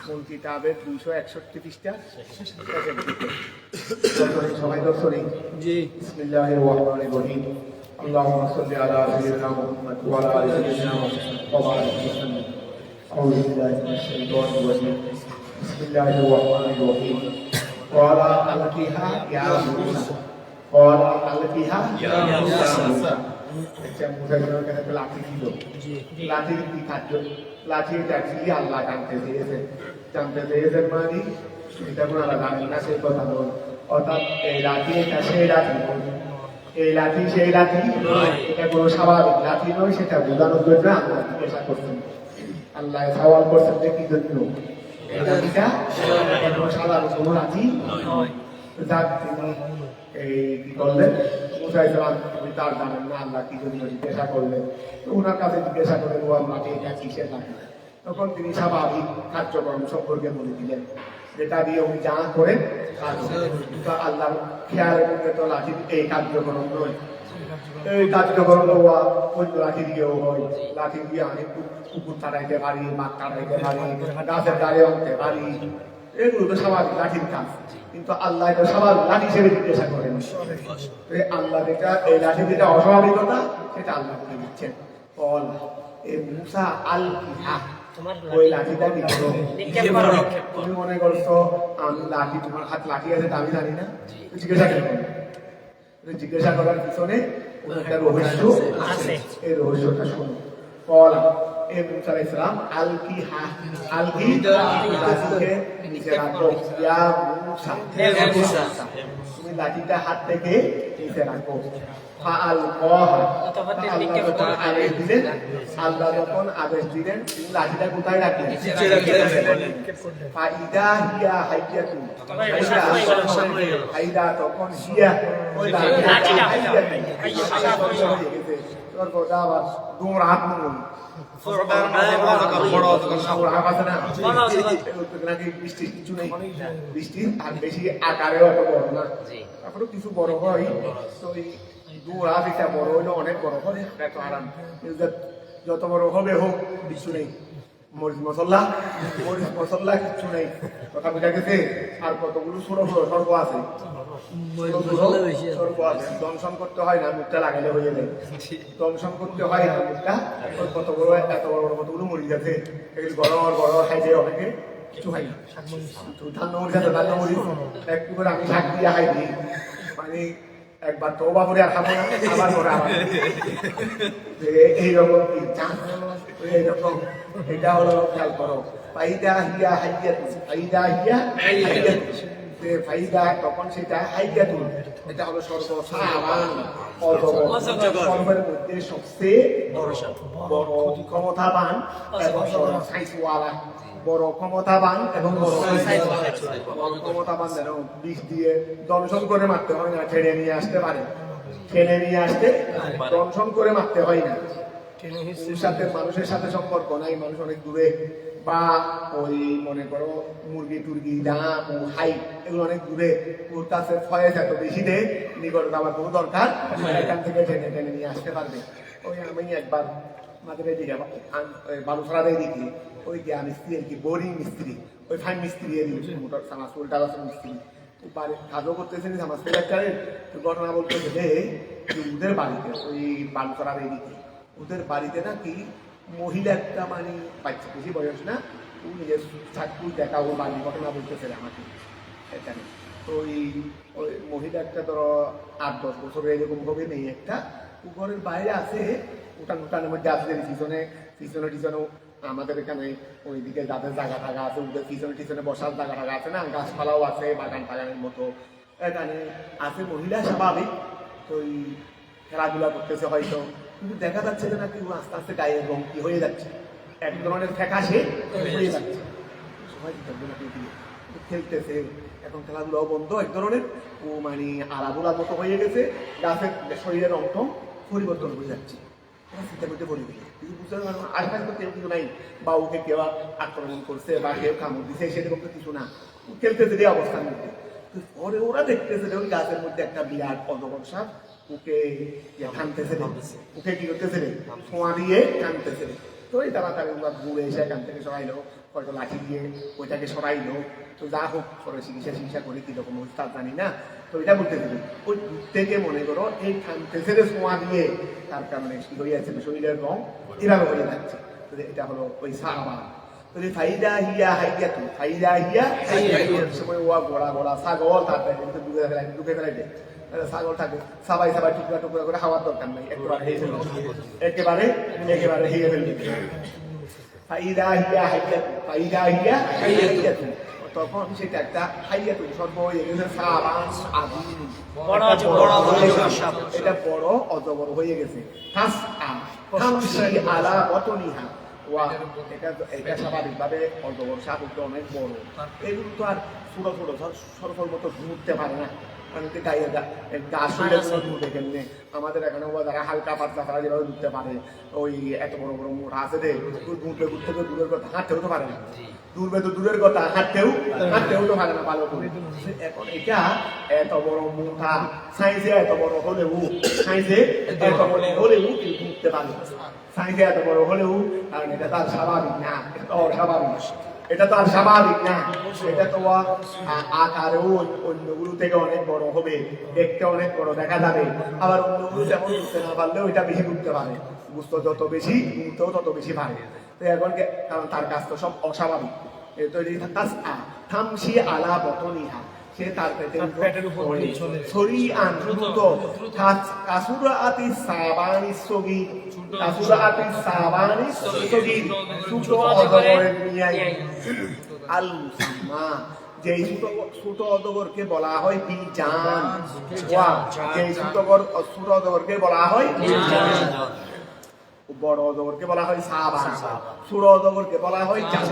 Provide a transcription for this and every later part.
মূল কিতাবের 261 পৃষ্ঠা সবাই দর্শনী। জি, বিসমিল্লাহির রহমানির রহিম। আল্লাহুম্মা সাল্লি আলা সাইয়্যিদিনা মুহাম্মদ ওয়া আলা আলি সাইয়্যিদিনা মুহাম্মদ ওয়া বারিক ওয়াসাল্লিম। আউযু বিল্লাহি মিনাশ শাইতানির রাজীম। বিসমিল্লাহির রহমানির রহিম। ওয়ালা আলকিহা ইয়া মুসা, ওয়ালা আলকিহা ইয়া মুসা। একটা মুসার কাছে লাঠি ছিল। লাঠির কি কাজ? লাঠিটা কি আল্লাহ জানতে চেয়েছেন মানে এটা কোনো আল্লাহ জানেন না, সেই কথা নয়। অর্থাৎ এই লাঠি এটা সেই লাঠি, এই লাঠি সেই লাঠি, এটা কোনো স্বাভাবিক লাঠি নয়। সেটা বোঝানোর জন্য আল্লাহ জিজ্ঞাসা করছেন, আল্লাহ সওয়াল করছেন যে কি জন্য এই লাঠিটা কোনো সাধারণ কোনো লাঠি নয়। যাক তিনি এই কি করলেন, মুসা ইসলাম তার জানেন না আল্লাহ কি জন্য জিজ্ঞাসা করলেন। তো ওনার কাছে জিজ্ঞাসা করলেন ও আল্লাহ এটা কিসের লাঠি? তখন তিনি স্বাভাবিক কার্যক্রম সম্পর্কে বলে দিলেন, যেটা দিয়ে উনি যা করেন আল্লাহ খেয়ালের মধ্যে তো লাঠির এই কার্যক্রম নয়। এই কার্যক্রম ওই লাঠি দিয়েও হয়। লাঠি দিয়ে আমি কুকুর তাড়াইতে পারি, মাছ তাড়াইতে পারি, গাছের গায়ে আনতে পারি, এগুলো তো স্বাভাবিক লাঠির কাজ। কিন্তু আল্লাহ এটা স্বাভাবিক লাঠি হিসেবে জিজ্ঞাসা করেন। আল্লাহ যেটা এই লাঠি যেটা অস্বাভাবিকতা সেটা আল্লাহ বলে দিচ্ছেন, বল এ মুসা আল কিহা, ওই লাঠিটা তুমি মনে করছো আমি লাঠি, তোমার হাত লাঠি আছে আমি জানি না? জিজ্ঞাসা করেন। জিজ্ঞাসা করার পিছনে একটা রহস্য আছে, এই রহস্যটা শুনো। বল এ মুসা আলাইহিস সালাম আল কিহা, আল কি লাঠিকে নিচে রাখো, ইয়া মুসা, হে মুসা তুমি লাঠিটা হাত থেকে নিচে রাখো। আল্লাহ যখন আদেশ দিলেন লাঠিটা কোথায় রাখলেন? তখন হিয়া ওই দৌড় হাত বৃষ্টির কিছু নেই, বৃষ্টির আর বেশি আকারেও এত বড় না, তারপরে কিছু বড় হয়। তো দৌড়া দিটা বড় হইলো, অনেক বড় হয়, এত আরাম। যত বড় হবে হোক কিছু নেই, মরিচ মশলা কিচ্ছু নেই, কথা বোঝা গেছে। আর কতগুলো ছোট ছোট সর্ব আছে, দংশন করতে হয় না, মুখটা লাগাইলে হয়ে যায়। দংশন করতে হয় না মুখটা, কত বড় এত বড় বড় কতগুলো মরিচ আছে, এগুলো বড় বড় খাইতে অনেকে কিছু হয় না। ধান্য মরিচ আছে, ধান্য মরিচ একটু করে আমি শাক দিয়ে খাই দিই, মানে একবার তওবা করে আর খাবো না, আবার করে আবার এইরকম কি চান, এইরকম। এটা হলো খেয়াল করো, ফাইদা হিয়া হাইয়াতুন, ফাইদা হিয়া হাইয়াতুন, ফাইদা তখন সেটা হাইয়াতুন, এটা হলো সর্বসাধারণ সর্বের মধ্যে সবচেয়ে বড় ক্ষমতাবান এবং সাইজওয়ালা, বড় ক্ষমতাবান এবং বড় ক্ষমতাবান। যেন বিষ দিয়ে দংশন করে মারতে হয় না, ছেড়ে নিয়ে আসতে পারে, ছেড়ে নিয়ে আসতে দংশন করে মারতে হয় না। সাথে মানুষের সাথে সম্পর্ক নাই, মানুষ অনেক দূরে, বা ওই মনে করো মুরগি টুরগি ডাঙা ও হাই এগুলো অনেক দূরে, ওর কাছে ফয়েজ এত বেশি দেয়, নিকটতা আমার বহু দরকার, এখান থেকে টেনে টেনে নিয়ে আসতে পারবে। ওই আমি একবার আমাদের এদিকে বালুছড়ার এদিকে ওই যে মিস্ত্রি আর কি, বোরিং মিস্ত্রি, ওই ফাইন মিস্ত্রি মোটর সামাজ উল্টা মিস্ত্রি কাজও করতেছেন সামাজ ফেরাকারের। ঘটনা বলতেছে যে ওদের বাড়িতে ওই বালুছড়ার এদিকে ওদের বাড়িতে নাকি মহিলা একটা, মানে বাচ্চা বেশি বয়স না, ও নিজের চাকরি দেখা ও বাড়ির ঘটনা বলতেছে আমাকে এখানে। তো ওই মহিলা একটা ধরো 8-10 বছরের এরকম হবে মেয়ে একটা, ও ঘরের বাইরে আছে, উঠানের মধ্যে আছে, পিছনে টিছনেও আমাদের এখানে ওইদিকে যাদের জায়গা টাগা আছে ওদের পিছনে বসার জায়গা টাগা আছে না, গাছপালাও আছে, বাগান টাগানের মতো এখানে আছে। মহিলা স্বাভাবিক তো খেলাধুলা করতেছে হয়তো, কিন্তু দেখা যাচ্ছে যে নাকি আস্তে আস্তে গায়ের রং কি হয়ে যাচ্ছে, এক ধরনের ফ্যাকাশে হয়ে যাচ্ছে, খেলতেছে। এখন খেলাধুলাও বন্ধ, এক ধরনের ও মানে আলাদুলার মতো হয়ে গেছে, গাছের শরীরের রংটা পরিবর্তন হয়ে যাচ্ছে। চিন্তা করতে বলি কিন্তু বুঝতে পারবো আশেপাশে তো কেউ কিছু নাই, বা ওকে কেউ আক্রমণ করছে বা কেউ কামড় দিছে সেরকম তো কিছু না, খেলতেছে যে অবস্থার মধ্যে। পরে ওরা দেখতেছে যে ওই গাছের মধ্যে একটা বিরাট অজগর সাপ ওকে টানতেছে, ওকে কি করতেছে ছোঁয়া দিয়ে টানতেছে। তো এই তাড়াতাড়ি ওরা ঘুরে এসে এখান থেকে সবাই হয়তো লাঠি দিয়ে ওইটাকে সরাইলো, তো যা হোক পরে চিকিৎসা করে দিল, কোনো উস্তাদ জানি না, তো এটা বলতে দেবে ওই থেকে মনে করো এই থামতেছে ছোঁয়া দিয়ে তার কারণে কি হইয়াছে শরীরের রং এভাবে হয়ে যাচ্ছে। এটা হলো ওই সাহাবা। ফাইদা হিয়া হাইয়াতু, ফাইদা হিয়া হাইয়াতু সময় ওয়া গোড়া গোড়া ছাগল তারপরে ঢুকে ফেলাই দেয়, ছাগল থাকে সবাই টুকরা টুকরা করে খাওয়ার দরকার নেই, একেবারে হিয়ে ফেলবে। ফাইদা হিয়া হাইয়াতু, ফাইদা হিয়া হাইয়াতু, তখন সেটা একটা হাইয়াতু সর্ব হয়ে গেছে সাবান আদিম, এটা বড় অজগর হয়ে গেছে। তামশি আলা বতনিহা, এটা স্বাভাবিকভাবে অজগর সাপটা অনেক বড়, এগুলো তো আর ছোট ছোট সরফল মতো ঘুরতে পারে না, আমাদের এখানে যারা হালকা পাতলা তারা যেভাবে ঘুরতে পারে, ওই এত বড় বড় মোটা আছে রে, ঘুরতে ঘুরতে দূরের কথা হাঁটতেও তো পারে না, দূরবে তো দূরের কথা হাঁটতেও তো পারে না ভালো করে। এখন এটা এত বড় মোটা সাইজে এত বড় হলেও কিন্তু ঘুরতে পারে, সাইজে এত বড় হলেও, কারণ এটা তার স্বাভাবিক না, অস্বাভাবিক, এটা তো আর স্বাভাবিক না, এটা তো আকারেও অন্যগুলো থেকে অনেক বড় হবে, দেখতে অনেক বড় দেখা যাবে, আবার অন্যগুলো যেমন ঘুরতে না পারলেও এটা বেশি ঘুরতে পারে, বুঝতে যত বেশি ঘুরতেও তত বেশি পারে। তো এখন কারণ তার কাজ তো সব অস্বাভাবিক, থামশি আলা বতনিহা, সে তার পেটের উপরে সরিআন দ্রুত, কাসুরাতি সাবানি সগীর, কাসুরাতি সাবানি সগীর, ছোট অজগরের নিয়াই আল মুসাম্মা, যেই ছোট অজগরকে বলা হয় বিজান, যেই ছোট অজগরকে বলা হয় বিজান, বড় অজগরকে বলা হয় সাবান, ছোট অজগরকে বলা হয় জান।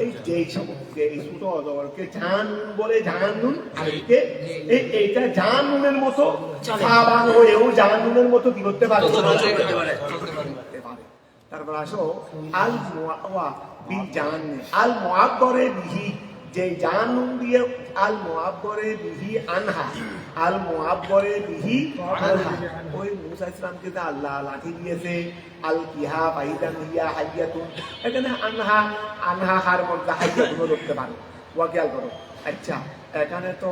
এই যেই ছোট অজগরকে জান বলে, জানুন আরেককে, এইটা জানুনের মতো সাবান হয়েও জানুনের মতো কি করতে পারে। তারপর আসো আল মুআওয়া বিল জান, আল মুআব্বরে বিহি, যে জানুন দিয়ে আল মুআব্বরে বিহি আনহা, আল মুআব্বরে বিহি আনহা, ওই মুসা ইসলামকে তো আল্লাহ লাঠি দিয়েছে, আল কিহা ফাইদান হিয়া হাইয়াতুন, এখানে আনহা হার মধ্যে হাইয়াতুন ধরতে পারে, ওয়া খেয়াল করো। আচ্ছা এখানে তো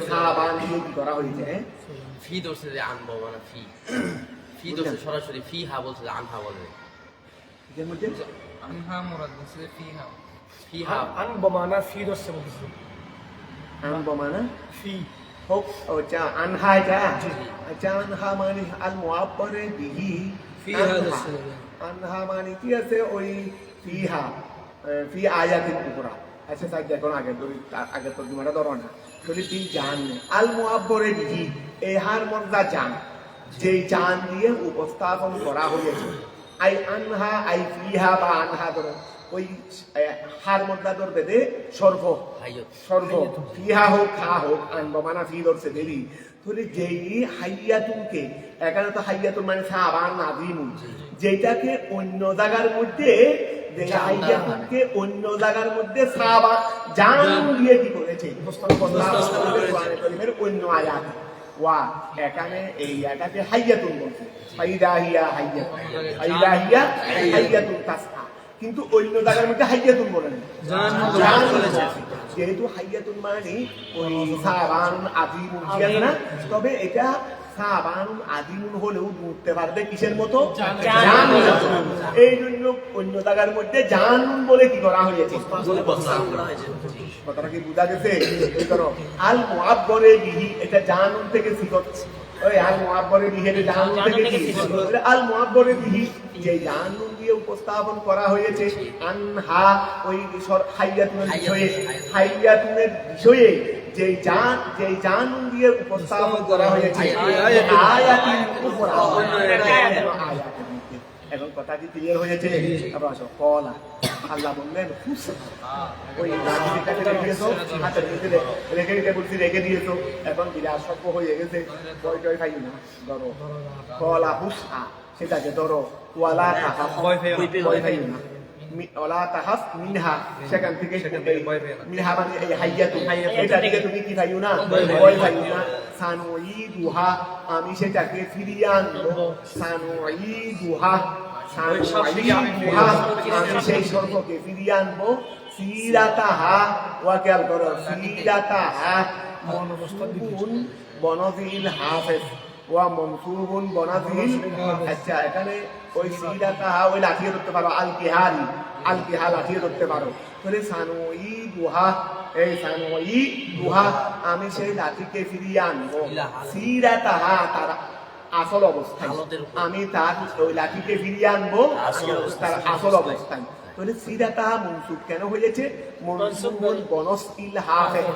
সাবান দিয়ে কি করা হয়েছে, ফি ধরছে যে আনবো, মানে ফি ধরছে সরাসরি, ফি হা বলছে যে আনহা বলে, এর মধ্যে আনহা মুরাদ বলছে ফিহা, ফিহা আনবো মানা ফি ধরছে বলছে, আনবো মানে ফি হোক, আচ্ছা আনহা, এটা আচ্ছা আনহা মানে আল মুআব্বরে বিহি, আনহা মানে কি আছে ওই ফিহা, ফি আয়াতিন উখরা। আচ্ছা স্যার দেখুন আগের তর্জমাটা ধরো না, যদি ফি জান আল মুআব্বরে বিহি, এই হার মধ্যে জান, যেই জান দিয়ে উপস্থাপন করা হয়েছে, আই আনহা আই ফিহা বা আনহা ধরো, ওই হার মধ্যে ধরবে দে সর্ব ফিহা হোক খা হোক, আনবো মানা ফি ধরছে দেরি, তাহলে যেই হাইয়াতুনকে, এখানে তো হাইয়াতুন মানে সাবান আযীমুন, যেটাকে অন্য জায়গার মধ্যে, হাইয়াতুনকে অন্য জায়গার মধ্যে সাবান জান দিয়ে কি করেছে অন্য আয়াত, ওয়া এখানে এই আয়াতে হাইয়াতুন বলছে, ফাইদা হিয়া হাইয়াতুন, ফাইদা হিয়া হাইয়াতুন তাসআ, কিন্তু অন্য জায়গার মধ্যে হাইয়াতুন বলে না, জান বলেছে, যেহেতু হাইয়াতুন মানে ওই সাবান আযীমুন আছে না, তবে এটা সাবান আযীমুন হলেও বুঝতে পারবে কিসের মতো, জান, এই জন্য অন্য জায়গার মধ্যে জানুন বলে কি করা হয়েছে, কথাটা কি বুঝা গেছে? আল মুআব্বরে বিহি, এটা জানুন থেকে সিফত, ওই আল মুআব্বরে বিহি এটা জানুন থেকে কি, আল মুআব্বরে বিহি যে জানুন দিয়ে উপস্থাপন করা হয়েছে, আনহা ওই হাইয়াতুনের বিষয়ে যে জানুন দিয়ে উপস্থাপন করা হয়েছে আয়াতিন উপরা, এখন কথা কি ক্লিয়ার হয়েছে? তারপর আসো কলা, আল্লাহ বললেন ওই রাজনীতিটাকে রেখেছো, হাতের মধ্যে রেখে দিতে বলছি, রেখে দিয়েছো, এখন বিরাট সভ্য হয়ে গেছে, ভয় টয় খাই না, ধরো কলা হুসা, সেটাকে ধরো, ওয়ালা তাহাফ, ভয় খাই না, ওয়ালা তাহাফ মিনহা, সেখান থেকে মিনহা মানে এই হাইয়াতুন, এটা থেকে তুমি কি খাইও না, ভয় খাইও না, সানুঈদুহা, আমি সেটাকে ফিরিয়ে আনবো, সানুঈদুহা আমি সেই সর্পকে ফিরিয়ে আনবো সিরাতাহা ওয়া খেয়াল করো সিরাতাহা মনসুবুন বনজিল হাফেজ ওয়া মনসুবুন বনজিল আচ্ছা এখানে ওই সিরাতাহা ওই লাঠিয়ে ধরতে পারো আল কিহা লাঠিয়ে ধরতে পারো তাহলে সানুই দুহা এই সানুই দুহা আমি সেই লাঠিকে ফিরিয়ে আনবো সিরাতাহা তার আসল অবস্থায় আমি তার ওই লাঠিকে ফিরিয়ে আনবো তার আসল অবস্থায় তাহলে সিরাতাহা মনসুব কেন হয়েছে মনসুবুন বনসিল হাফেজ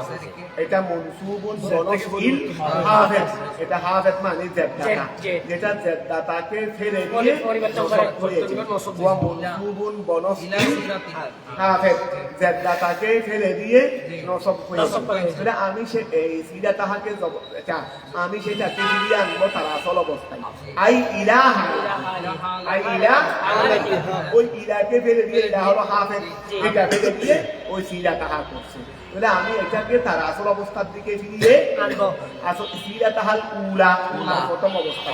এটা মনসুবুন বনসিল হাফেজ এটা হাফেজ মানে জেদ্দাতা যেটা জেদ্দাতাকে ফেলে দিয়ে নসব হয়েছে ওয়া মনসুবুন বনসিল হাফেজ জেদ্দাতাকে ফেলে দিয়ে নসব হয়েছে তাহলে আমি সে এই সিরাতাহাকে আমি সেটাকে ফিরিয়ে আনবো তার আসল অবস্থায় আই ইলাহা ওই ইলাকে ফেলে দিয়ে এটা হলো হাফেজ এটা ফেলে দিয়ে ওই সিরাতাহা করছে তাহলে আমি এটাকে তার আসল অবস্থার দিকে ফিরিয়ে আনবো আসল সিরাতাহাল উলা প্রথম অবস্থা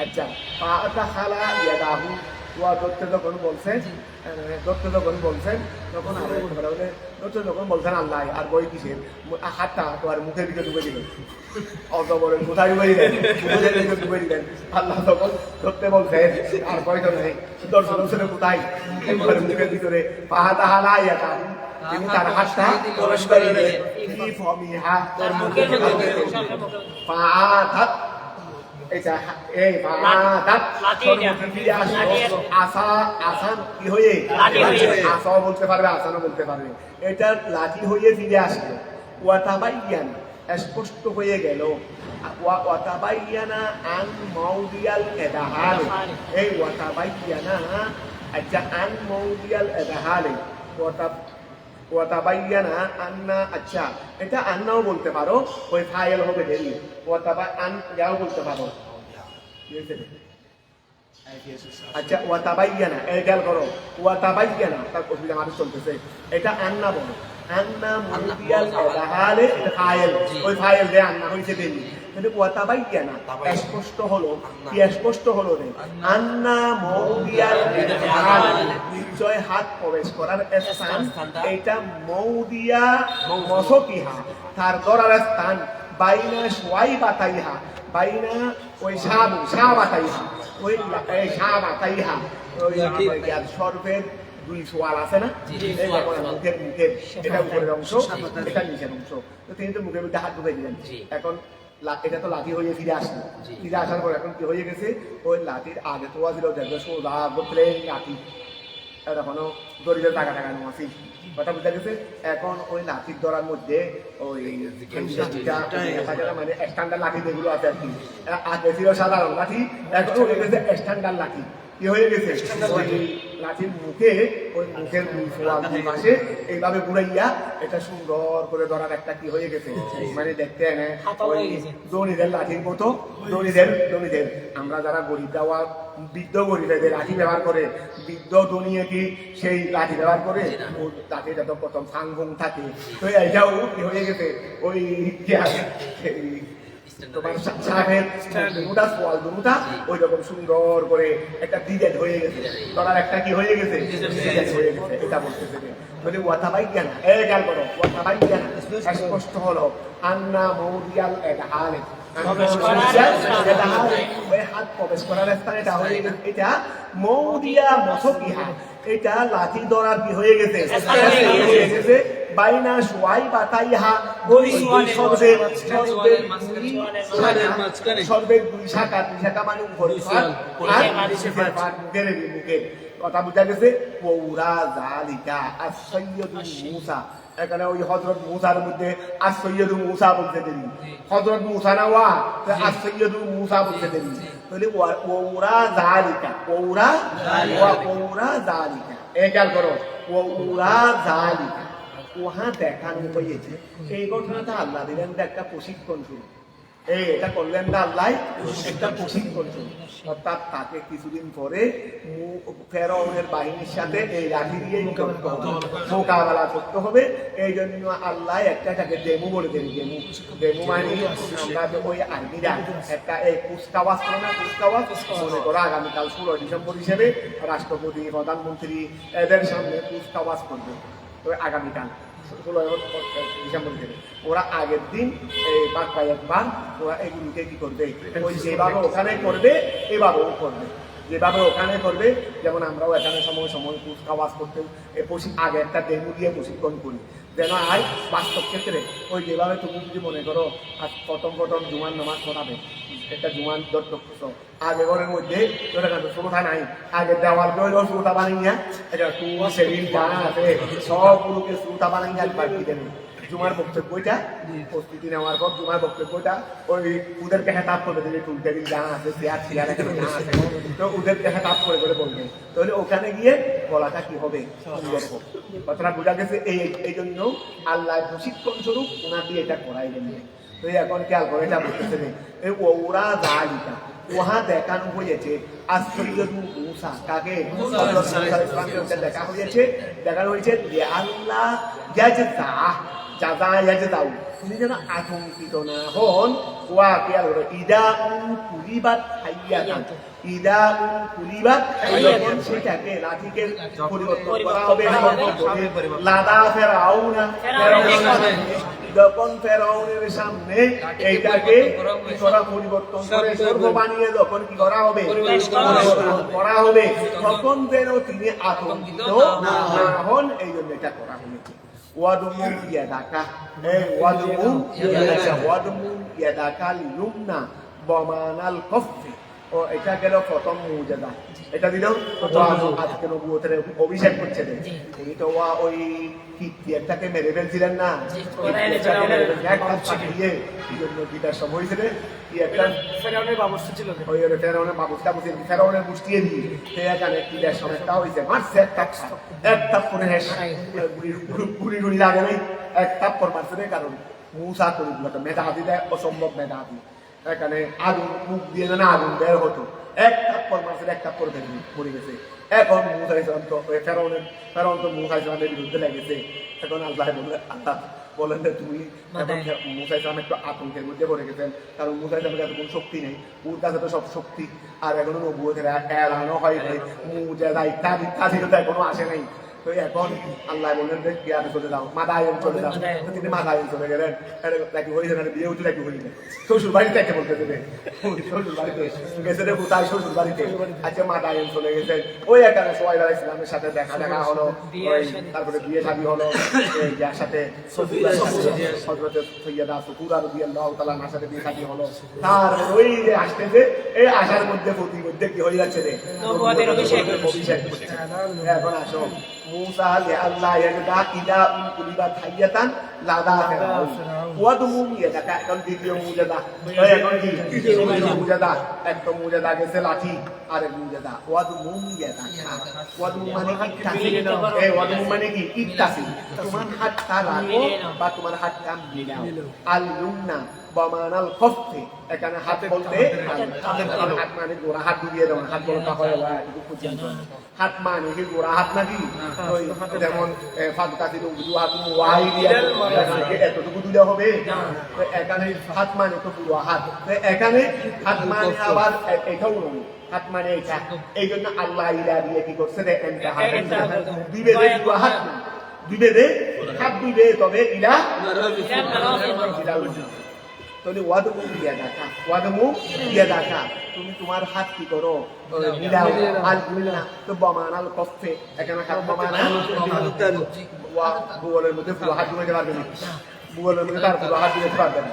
আচ্ছা ফাতাহালা ইয়াদাহু ওয়া দত্ত যখন বলছেন তখন দত্ত যখন বলছেন আল্লাহ আর বই কিসের হাতটা তোমার মুখের দিকে ডুবে দিলেন অত বড় কোথায় ডুবে দিলেন মুখের দিকে ডুবে দিলেন আল্লাহ তখন ধরতে বলছেন আর বই তো নেই দর্শন কোথায় মুখের ভিতরে ফাতাহালা ইয়াদাহু তিনি তার হাতটা প্রবেশ করে দিলেন ফাতাত এটা এই ফাতাত ফিরে আসলো আসান কি হয়ে আসা বলতে পারবে আসানও বলতে পারবে এটা লাঠি হয়ে ফিরে আসলো ওয়াতাবাইয়ান স্পষ্ট হয়ে গেল ওয়াতাবাইয়ানা আন মাউদিয়াল এদাহাল এই ওয়াতাবাইয়ানা আচ্ছা আন মাউদিয়াল এদাহাল ওয়াতাবাইয়ানা আন্না আচ্ছা এটা আন্নাও বলতে পারো ওই ফাইল হবে দেরি আন যাও বলতে পারো আচ্ছা ওয়াতাবাইয়ানা এই খেয়াল করো ওয়াতাবাইয়ানা তার অসুবিধা মানুষ চলতেছে এটা আন্না বলো আন্না মুদিয়াল এদাহালে এটা ফাইল ওই ফাইল যে আন্না হইছে দেরি কিন্তু ওয়াতাবাইয়ানা স্পষ্ট হলো কি স্পষ্ট হলো রে আন্না মুদিয়াল এদাহালে নিশ্চয় হাত প্রবেশ করার স্থান এটা মৌদিয়া মসকিহা তার ধরার স্থান বাইনা সোয়াই বাতাইহা বাইনা ওই শাহ বাতাইহা ওই শাহ বাতাইহা ওই সর্বের দুই সোয়াল আছে না মুখের এটা উপরের অংশ এটা নিচের অংশ তো তিনি তো মুখের মধ্যে হাত ঢুকে দিলেন এখন এটা তো লাঠি হয়ে ফিরে আসলো ফিরে আসার পর এখন কি হয়ে গেছে ওই লাঠির আগে তো ছিল দেখবে সোজা প্লেন লাঠি এখনো দড়িতে টাকা আছে কথা বুঝা গেছে এখন ওই লাঠির ধরার মধ্যে ওই মানে স্ট্যান্ডার্ড লাঠি যেগুলো আছে আর কি আগে ছিল সাধারণ লাঠি এখন হয়ে গেছে স্ট্যান্ডার্ড লাঠি কি হয়ে গেছে ওই লাঠির মুখে ওই মুখের পাশে এইভাবে ঘুরাইয়া এটা সুন্দর করে ধরার একটা কি হয়ে গেছে মানে দেখতে দড়িদের লাঠির মতো দড়িদের আমরা যারা গরিব দেওয়া বৃদ্ধ গরিবেদের লাঠি ব্যবহার করে বৃদ্ধ দুনিয়া কি সেই লাঠি ব্যবহার করে লাঠিটা তো প্রথম ফাংফুং থাকে তো এইটাও কি হয়ে গেছে ওই তোমার সাহেব দুটা ওই রকম সুন্দর করে একটা ডিজাইন হয়ে গেছে ধরার একটা কি হয়ে গেছে ডিজাইন হয়ে গেছে এটা বলতেছে যদি ওয়াতাবাইয়ানা এই গাল করো ওয়াতাবাইয়ানা স্পষ্ট হলো আন্না মৌদিয়াল এদাহালে হাত প্রবেশ করার স্থান এটা হয়ে গেছে এটা মৌদিয়া মসকিহা এটা লাঠি ধরার কি হয়ে গেছে বাইনা সোয়াই বাতাইহা ওই সর্বের দুই শাখা মানে মুখের কথা বুঝা গেছে পৌরা জালিকা আসসাইয়্যিদু মূসা এখানে ওই হযরত মূসার মধ্যে আসসাইয়্যিদু মূসা বলতে দেরি হযরত মূসা না ওয়া আসসাইয়্যিদু মূসা বলতে দেরি তাহলে পৌরা জালিকা পৌরা জালিকা এই খেয়াল করো পৌরা জালিকা ওহা দেখানো হয়েছে এই ঘটনাটা আল্লাহ দিলেন একটা প্রশিক্ষণ শুরু এটা করলেন না আল্লাহ একটা প্রশিক্ষণ করলেন। অর্থাৎ তাকে কিছুদিন পরে ফেরাউনের বাহিনীর সাথে এই লাঠি দিয়ে মোকাবেলা করতে হবে। এই জন্য আল্লাহ একটাকে ডেমু বলে দেন। ডেমু মানে আমরা ওই আর্মিরা একটা এই কুচকাওয়াজ করে না, কুচকাওয়াজ মনে করো আগামীকাল 16 ডিসেম্বর হিসেবে রাষ্ট্রপতি প্রধানমন্ত্রী এদের সামনে কুচকাওয়াজ করবে। তো আগামীকাল 16 ডিসেম্বর থেকে ওরা আগের দিন এই একবার ওরা এগুলোকে কি করবে, ওই যেভাবে ওখানে করবে এভাবেও করবে, যেভাবে ওখানে করবে। যেমন আমরাও এখানে সময় সময় কুচকাওয়াজ করতে আগে একটা ডেমু দিয়ে প্রশিক্ষণ করি, যেন আর বাস্তব ক্ষেত্রে ওই যেভাবে তুমি যদি মনে করো আজ প্রথম জুমার নামাজ পড়াবে, একটা জুমান দত্তক্ষ আগে ঘরের মধ্যে শ্রোতা নাই, আগে দেওয়াল গেলেও শ্রোতা বানিয়ে এটা টুল সেভিল যা আছে সবগুলোকে শ্রোতা বানিয়ে একবার কি দেবে। জুমার বক্তব্যটা প্রস্তুতি নেওয়ার পর জুমার বক্তব্যটা ওই ওদেরকে হেতাপ করে দেবে, টুল টেবিল যা আছে চেয়ার চেয়ার এখানে যা আছে তো ওদেরকে হেতাপ করে বলবে। তাহলে ওখানে গিয়ে বলাটা কি হবে, সুন্দর হোক। কথাটা বোঝা গেছে। এই জন্য আল্লাহ প্রশিক্ষণ স্বরূপ ওনার দিয়ে এটা করাই দেবে। তো এখন খেয়াল করে যা বলতেছে ওরা জালিকা ওহা দেখানো হয়েছে মুসা কাকে দেখা হয়েছে, দেখানো হয়েছে যে আল্লাহ তুমি যেন আতঙ্কিত না হন। ওয়া খেয়াল করে ইদা কুলিবাত হাইয়াতান, ইদা কুলিবাত যখন সেটাকে লাঠিকে পরিবর্তন করা হবে, লাদা ফেরাউনা যখন ফেরাউনের সামনে এইটাকে কি করা পরিবর্তন করে স্বর্গ বানিয়ে যখন কি করা হবে করা হবে, তখন যেন তিনি আতঙ্কিত না হন। এই জন্য এটা করা হয়েছে। ওয়াদুমুম ইয়াদাকা ওয়াদুমুম ইয়াদাকা লিউমনা বমানাল কফি। ও এটা গেল প্রথম মুজিজা। এটা দিল আজকে নবুয়তের অভিষেক করছে। উনি তো ওই কিপ্তিয়ারটাকে মেরে ফেলছিলেন না, গীতার সব হয়েছিল কি একটা ফেরাউনের বাবুর্চি ছিল, ওই ফেরাউনের বাবুর্চি ফেরাউনের মুষ্টিয়ে দিয়ে সেখানে কিটার সময়টা হয়েছে মারছে এক থাপ্পড়ে গুড়ি গুড়ি লাগে নাই, এক থাপ্পড় মারছে। কারণ মুসা করিগুলো মেধাবী দেয়, অসম্ভব মেধাবী। এখানে আগুন মুখ দিয়ে যেন আগুন বের হতো, এক থাপ্পড় মারছে, এক থাপ্পড় পড়ে গেছে। এখন মুসা ইসলাম তো ফেরাউন তো মুসা ইসলামের বিরুদ্ধে লেগেছে। এখন আল্লাহ বলেন যে তুমি মুসা ইসলাম একটু আতঙ্কের মধ্যে পড়ে গেছেন, কারণ মুসা ইসলামের কাছে কোনো শক্তি নেই, ওর কাছে তো সব শক্তি আর এখনো নবুয়তের এলানো হয় নাই, মুজিজা ইত্যাদি ইত্যাদি তো এখনো আসে নাই। তো এখন আল্লাহ বললেন যে কিয়ামে চলে যাও, মাদায়েন চলে যাও। তিনি মাদায়েন চলে গেলেন, নাকি হয়েছে না বিয়ে হচ্ছে নাকি হইনি, শ্বশুর বাড়িতে একটা বলতে দেবে, শ্বশুর বাড়িতে গেছে রে কোথায়, শ্বশুর বাড়িতে। আচ্ছা মাদায়েন চলে গেছেন, ওই এখানে সোহাইব আলাইহিস সালামের সাথে দেখা হলো, তারপরে বিয়ে শাদী হলো, যার সাথে হযরত সাইয়্যিদা সুকুরা রাদিয়াল্লাহু তাআলা আনহার সাথে বিয়ে শাদী হলো। তারপর ওই যে আসতেছে, এই আসার মধ্যে মধ্যে কি হয়ে যাচ্ছে রে, নবুয়তের অভিষেক হচ্ছে। এখন আসো মুসা আল্লাহ ইয়াদা ইদা কুলিবাত হাইয়াতান লাদা ফেরাউন ওয়াদুমুম ইয়াদা। এখন দ্বিতীয় মুজিজা, এখন কি দ্বিতীয় মুজিজা, একটা মুজিজা গেছে লাঠি, আর এক মুজিজা ওয়াদুমুম ইয়াদা। ওয়াদুমুম মানে ইত্তাসি, ওয়াদুমুম মানে কি ইত্তাসি, তোমার হাতটা রাখো বা তোমার হাতটা মিলাও। আল লুমনা বমানাল কফি, এখানে হাত বলতে হাত মানে গোড়া হাত দিয়ে দাও, হাত বলতে হয় হাত মানে কি গোড়া হাত নাকি, ওই যেমন ফাদকাতি দুই হাত ওয়াই দিয়ে এতটুকু দিলে হবে। এখানে হাত মানে তো পুরো হাত, এখানে হাত মানে আবার এটাও নয়, হাত মানে এটা। এই জন্য আল্লাহ ইলা দিয়ে কি করছে দেখেন, দিবে পুরো হাত দিবে হাত দিবে, তবে ইলা তাহলে ওয়াদুমুম ইয়াদাকা, ওয়াদুমুম ইয়াদাকা, তুমি তোমার হাত কি করো মিলাও। আল মিলনা তো বমানাল কফে, এখানে হাত বমানা বুগলের মধ্যে পুরো হাত দিতে পারবে না, বুগলের মধ্যে তার পুরো হাত দিতে পারবে না।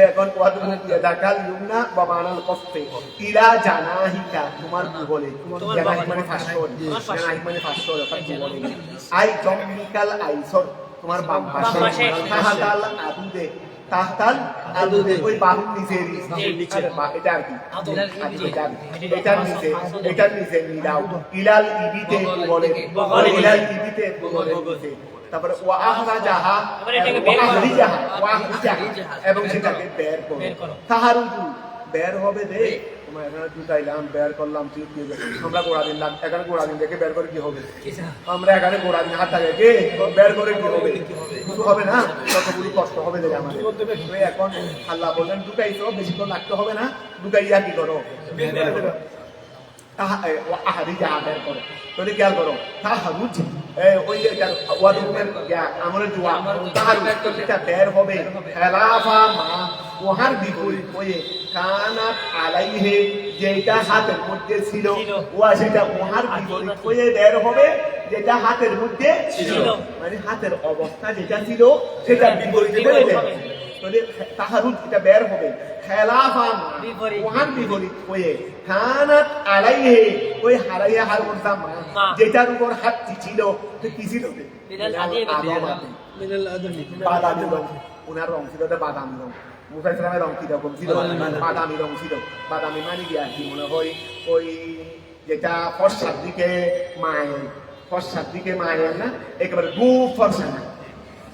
এখন ওয়াদুমুম ইয়াদাকা লিউমনা বমানাল কফে ইলা জানাহিকা, তোমার বুগলে, জানাহি মানে ফাঁসর, জানাহি মানে ফাঁসর অর্থাৎ বুগলে। আই জমিকাল আইসর, তোমার বাম পাশে, হাতাল আদুদে তাহতাল আদুদে ওই বাহুর নিচে এটা আর কি এটার নিচে মিলাও ইলাল ইবিতে বলে ইলাল ইবিতে বলে তারপরে ওয়া আখরাজাহা ওয়া আখরিজাহা এবং সেটাকে বের করো তাহারুজু বের হবে দে তোমরা এখানে ঢুকাইলাম বের করলাম ঠিক আমরা গোড়া দিলাম এখানে গোড়া দিন দেখে বের করে কি হবে আমরা এখানে গোড়া দিন হাতটা রেখে বের করে কি হবে কিছু হবে না কতগুলো কষ্ট হবে দেখে আমাদের এখন আল্লাহ বলেন ঢুকাইছো বেশিক্ষণ লাগতে হবে না ঢুকাইয়া কি করো আহারিজাহা বের করো তোরে খেয়াল করো তাহারুজ ওই ওয়াদুমের আমলের দোয়া তাহারুজ এটা বের হবে খেলাফা মা ওহার বিপরীত হয়ে কানাত আলাইহে যেটা হাতের মধ্যে ছিল ওয়া সেটা ওহার বিপরীত হয়ে বের হবে যেটা হাতের মধ্যে ছিল মানে হাতের অবস্থা যেটা ছিল সেটা বিপরীতে বের হবে তাহলে তাহারুজ এটা বের হবে খেলাফা মা ওহার বিপরীত হয়ে কানাত আলাইহে ওই হারাইয়া হার মধ্যে যেটার উপর হাতটি ছিল কি ছিল বাদামি রং ওনার রং ছিল বাদামি রং মুসা ইসলামের রং কিরকম ছিল বাদামি রং ছিল বাদামি মানে কি আর কি মনে হয় ওই যেটা ফর্সার দিকে মায়ের না একেবারে খুব ফর্সা না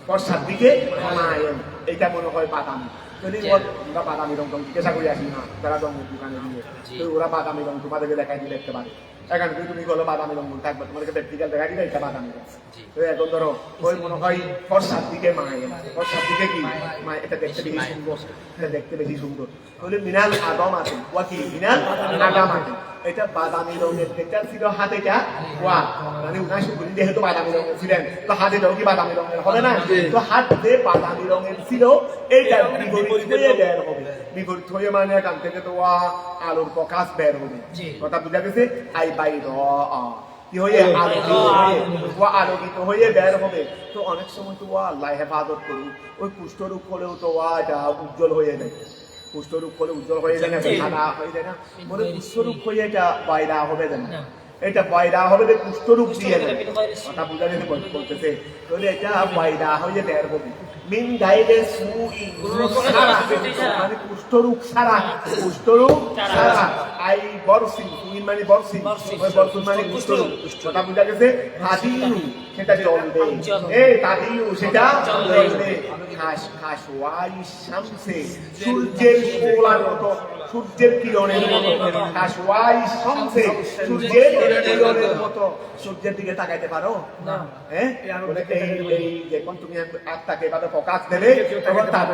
ফর্সার দিকে মায়ের এটা মনে হয় বাদামি আমরা বাদামি রং জিজ্ঞাসা করে আসি না যারা রঙের দোকানে দিয়ে তো ওরা বাদামি রং তোমাদেরকে দেখাই দিয়ে দেখতে পারে এখন তুমি বলো বাদামি রং থাকবে তোমাদেরকে প্র্যাকটিক্যাল দেখাই দিলে এটা বাদামি রং তো এখন ধরো ওই মনে হয় ফর্সার দিকে ফর্সার দিকে কি এটা দেখতে বেশি সুন্দর এটা দেখতে বেশি সুন্দর তাহলে মিনাল আদম আছে ওয়া কি মিনাল আদম আছে এটা বাদামি রঙের যেটা ছিল হাতেটা ওয়া মানে উনার শুকুরি যেহেতু বাদামি রঙের ছিলেন তো হাতেটাও কি বাদামি রঙের হবে না তো হাতে বাদামি রঙের ছিল এইটা বিপরীত হয়ে বের হবে বিপরীত হয়ে মানে এখান থেকে তো আলোর প্রকাশ বের হবে কথা বুঝা গেছে আই বাই কি হয়ে আলোকিত হয়ে বের হবে তো অনেক সময় তো আল্লাহ হেফাজত করুন ওই কুষ্ঠরূপ হলেও তো এটা উজ্জ্বল হয়ে যায় কুষ্ঠরূপ হলে উজ্জ্বল হয়ে যায় না সাদা হয়ে যায় না মানে কুষ্ঠরূপ হয়ে এটা বাইরা হবে না এটা বাইরা হবে যে কুষ্ঠরূপ দিয়ে কথা বুঝা যেতে বলতেছে তাহলে এটা বাইরা হয়ে বের হবে মিন গাইডে মানে কুষ্ঠরূপ সারা আই বর্ষি মানে বর্ষি মানে কুষ্ঠরূপ কথা বুঝা গেছে হাদিউ সেটা জ্বলবে তাদিউ সেটা জ্বলবে খাসওয়াই শামসে সূর্যের শোলার মতো সূর্যের কিরণের মতো খাসওয়াই শামসে সূর্যের কিরণের মতো সূর্যের দিকে তাকাইতে পারো না বলে এই যখন তুমি আত্মাকে এভাবে প্রকাশ দেবে তখন তার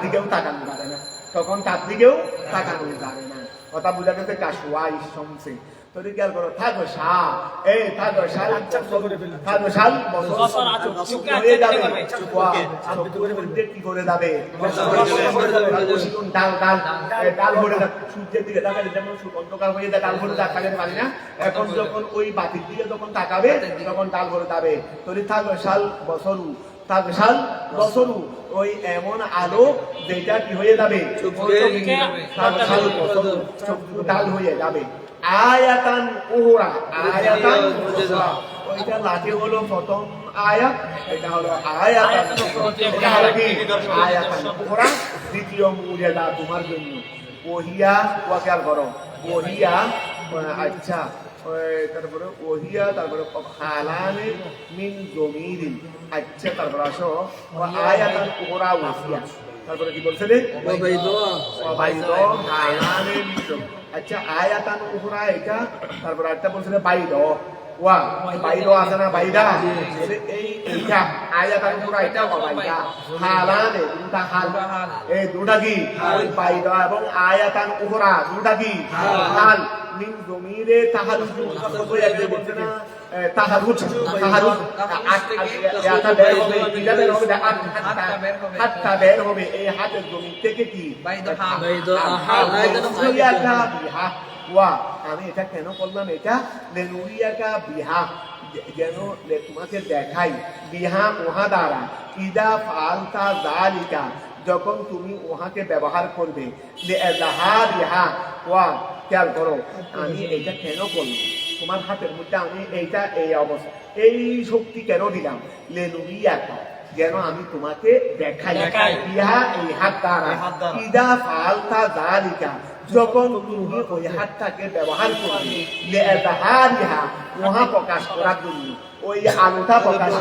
দিকেও তাকানো যাবে না কথা বুঝা গেছে কাশওয়াই শামসে তোরে খেয়াল করো থাকো শাল হয়ে যাবে কি করে যাবে ডাল ভরে সূর্যের দিকে তাকালে যেমন অন্ধকার হয়ে যায় ডাল ভরে তাকাতে পারি না এখন যখন ওই বাতির দিকে যখন তাকাবে তখন ডাল ভরে যাবে তোরে থাকো বছরু ওই এমন আলো যেটা কি হয়ে যাবে ডাল হয়ে যাবে আয়াতান উহরা ওইটা লাঠি হলো প্রথম আয়াত এটা হলো আয়াতান এটা হলো কি আয়াতান উহরা দ্বিতীয় মুজাদা তোমার জন্য ওহিয়া ওয়াকাল করো ওহিয়া আচ্ছা তারপরে ওহিয়া তারপরে হালানে মিন জমিরিন আচ্ছা তারপরে আসো আয়াতান উহরা ওহিয়া তারপরে কি বলছে রে বাইদ হালানে মিন আচ্ছা আয়াতান উহরা এটা তারপরে একটা বলছে বাইদ ওয়া বাইদ আছে না বাইদা এইটা আয়াতান উহরা এটা বাইদা হালানে দুটা হাল এই দুটা কি বাইদ এবং আয়াতান উহরা দুটা কি হাল মিন জমিরে তাহারুজ ওই একটা বলছে না তাহারুজ আটা বের হবে কিলা বের হবে হাতটা বের হবে এই হাতের জমি থেকে কি ওয়া আমি এটা কেন করলাম এটা লেনুরিয়াকা বিহা যেন তোমাকে দেখাই বিহা ওহা দ্বারা ইদা ফালতা যালিকা যখন তুমি ওহাকে ব্যবহার করবে খেয়াল করো আমি এটা কেন করলাম তোমার হাতের মধ্যে আমি এইটা এই অবস্থা এই শক্তি কেন দিলাম লেনুরিয়াকা যেন আমি তোমাকে দেখাই ইহা এই হাত দ্বারা ইদা ফালতা যালিকা যখন তুমি ওই হাতটাকে ব্যবহার করবে লিআযহারিহা উহা প্রকাশ করার জন্য ওই আলোটা প্রকাশ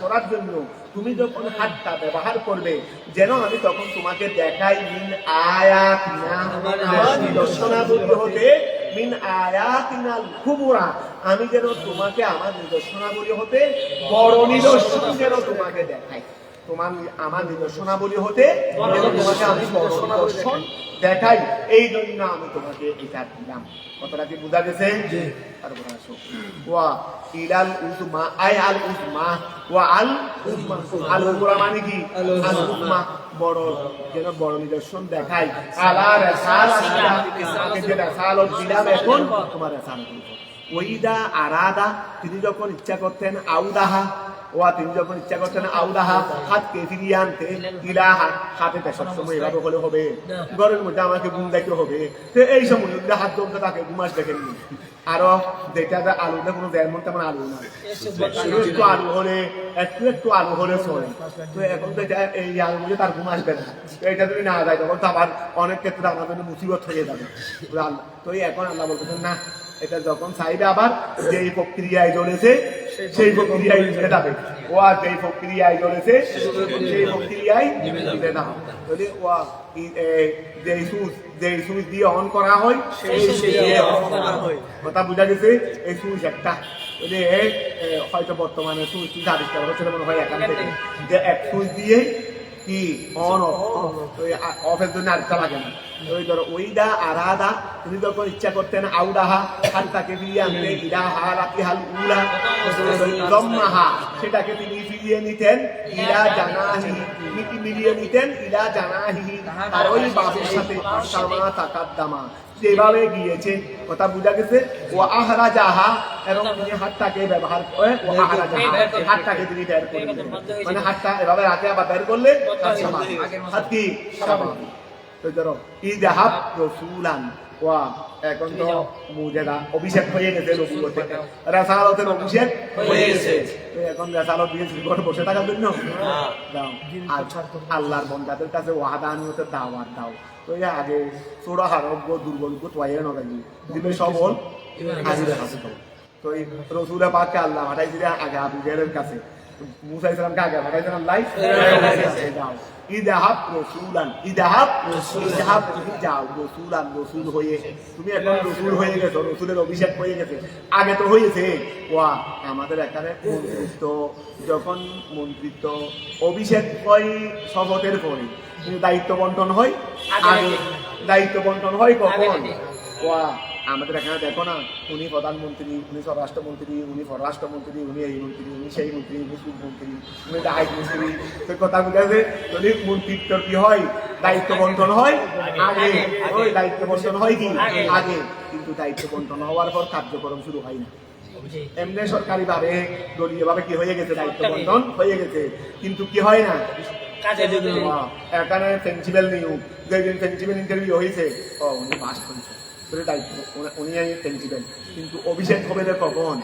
করার জন্য তুমি যখন হাতটা ব্যবহার করবে যেন আমি তখন তোমাকে দেখাই মিন আয়াতিনা আমার নিদর্শনাবলী হতে মিন আয়াতিনাল কুবরা আমি যেন তোমাকে আমার নিদর্শনাবলী হতে বড় নিদর্শন যেন তোমাকে দেখাই তোমার আমার নিদর্শনাবলী হতে যেন তোমাকে আমি বড় নিদর্শন দেখাই এই জন্য আমি তোমাকে এটা দিলাম কথাটা কি বোঝা গেছে তারপরে আসো ওয়া ইলাল উজমা আই আল উজমা ওয়া আল উজমা আল কুবরা মানে কি আল উজমা বড় যেন বড় নিদর্শন দেখাই আলা রাসালাতিকে যে রাসালত দিলাম এখন তোমার রাসালত ওইদা আরাদা তিনি যখন ইচ্ছা করতেন আউদাহা তিনি যখন ইচ্ছা করতেন আউদাহা হাতকে ফিরিয়ে আনতে ইলাহা হাতে সব সময় এভাবে হলে হবে ঘরের মধ্যে আমাকে ঘুম দেখতে হবে তো এই সময় যদি হাত জমতে থাকে ঘুমাস দেখেননি আরো যেটা আলুতে কোনো যেমন তেমন আলু না একটু আলু হলে একটু আলু হলে চলে তো এখন তো এটা এই আলু মধ্যে তার ঘুম আসবে না তো এটা যদি না যায় তখন তো আবার অনেক ক্ষেত্রে আমার জন্য মুসিবত হয়ে যাবে তো এখন আল্লাহ বলতেছেন না এটা যখন চাইবে আবার যেই প্রক্রিয়ায় চলেছে সেই প্রক্রিয়ায় নিতে যাবে ও আর যেই প্রক্রিয়ায় চলেছে সেই প্রক্রিয়ায় নিতে যাবে যদি ও যেই সুইচ দিয়ে অন করা হয় সেই দিয়ে অন করা হয় কথা বোঝা গেছে এই সুইচ একটা হয়তো বর্তমানে সুইচ আবিষ্কার হচ্ছে মনে হয় এখান থেকে যে এক সুইচ দিয়ে কি অন অফের জন্য আরেকটা লাগে না ওই ধরো ওইদা আরাদা তিনি যখন ইচ্ছা করতেন আউদাহা হালটাকে ফিরিয়ে আনতে ইলাহা রাতিহাল উলা দম্মাহা সেটাকে তিনি ফিরিয়ে নিতেন ইলা জানাহি মিলিয়ে নিতেন ইলা জানাহি আর ওই বাবুর সাথে সামা তাকাদ্দামা যেভাবে গিয়েছে কথা বোঝা গেছে ও আহরা জাহা এবং তিনি হাতটাকে ব্যবহার করে ও আহরা জাহা হাতটাকে তিনি বের করে মানে হাতটা এভাবে রাখে আবার বের করলে হাত কি তো ধরো ইযহাব রাসূলান ওয়া এখন তো মুজেদা অভিষেক হয়ে গেছে নবুয়তে রাসালাতের অভিষেক হয়ে গেছে তো এখন রাসালত দিয়ে জীবন বসে থাকার জন্য দাও আল্লাহর বান্দাদের কাছে ওয়াহাদানিয়তের দাওয়াত দাও তো এই আগে ছোড়া হারব্য দুর্বলকে তোয়াইয়ে নগাই দিবে সবল হাজিরে হাসে তো এই রাসূল পাককে আল্লাহ পাঠাইছিলেন আগে আবু জাহেলের কাছে মুসা ইসলামকে আগে পাঠাইছেন আল্লাহ দাও ইযহাব রাসূলান ইযহাব তুমি যাও রাসূলান রাসূল হয়ে তুমি এখন রাসূল হয়ে গেছো রাসূলের অভিষেক হয়ে গেছে আগে তো হয়েছে ওয়া আমাদের এখানে মন্ত্রিত্ব যখন মন্ত্রিত্ব অভিষেক হয় শপথের পরে দায়িত্ব বন্টন হয় আগে দায়িত্ব বন্টন হয় কখন ওয়া আমাদের এখানে দেখো না উনি প্রধানমন্ত্রী উনি স্বরাষ্ট্রমন্ত্রী উনি পররাষ্ট্রমন্ত্রী উনি এই মন্ত্রী উনি সেই মন্ত্রী উনি সুমন্ত্রী উনি দায়িত্ব মন্ত্রী তো কথা বুঝাবে যদি মন্ত্রিত্ব কি হয় দায়িত্ব বন্টন হয় আগে ওই দায়িত্ব বন্টন হয় কি আগে কিন্তু দায়িত্ব বন্টন হওয়ার পর কার্যক্রম শুরু হয় না এমনি সরকারি ভাবে দলীয় ভাবে কি হয়ে গেছে দায়িত্ব বন্টন হয়ে গেছে কিন্তু কি হয় না এখানে প্রিন্সিপাল নিয়োগ যেদিন প্রিন্সিপাল ইন্টারভিউ হয়েছে উনি পাস করেছে উনি প্রিন্সিপাল কিন্তু অভিষেক হবে কখন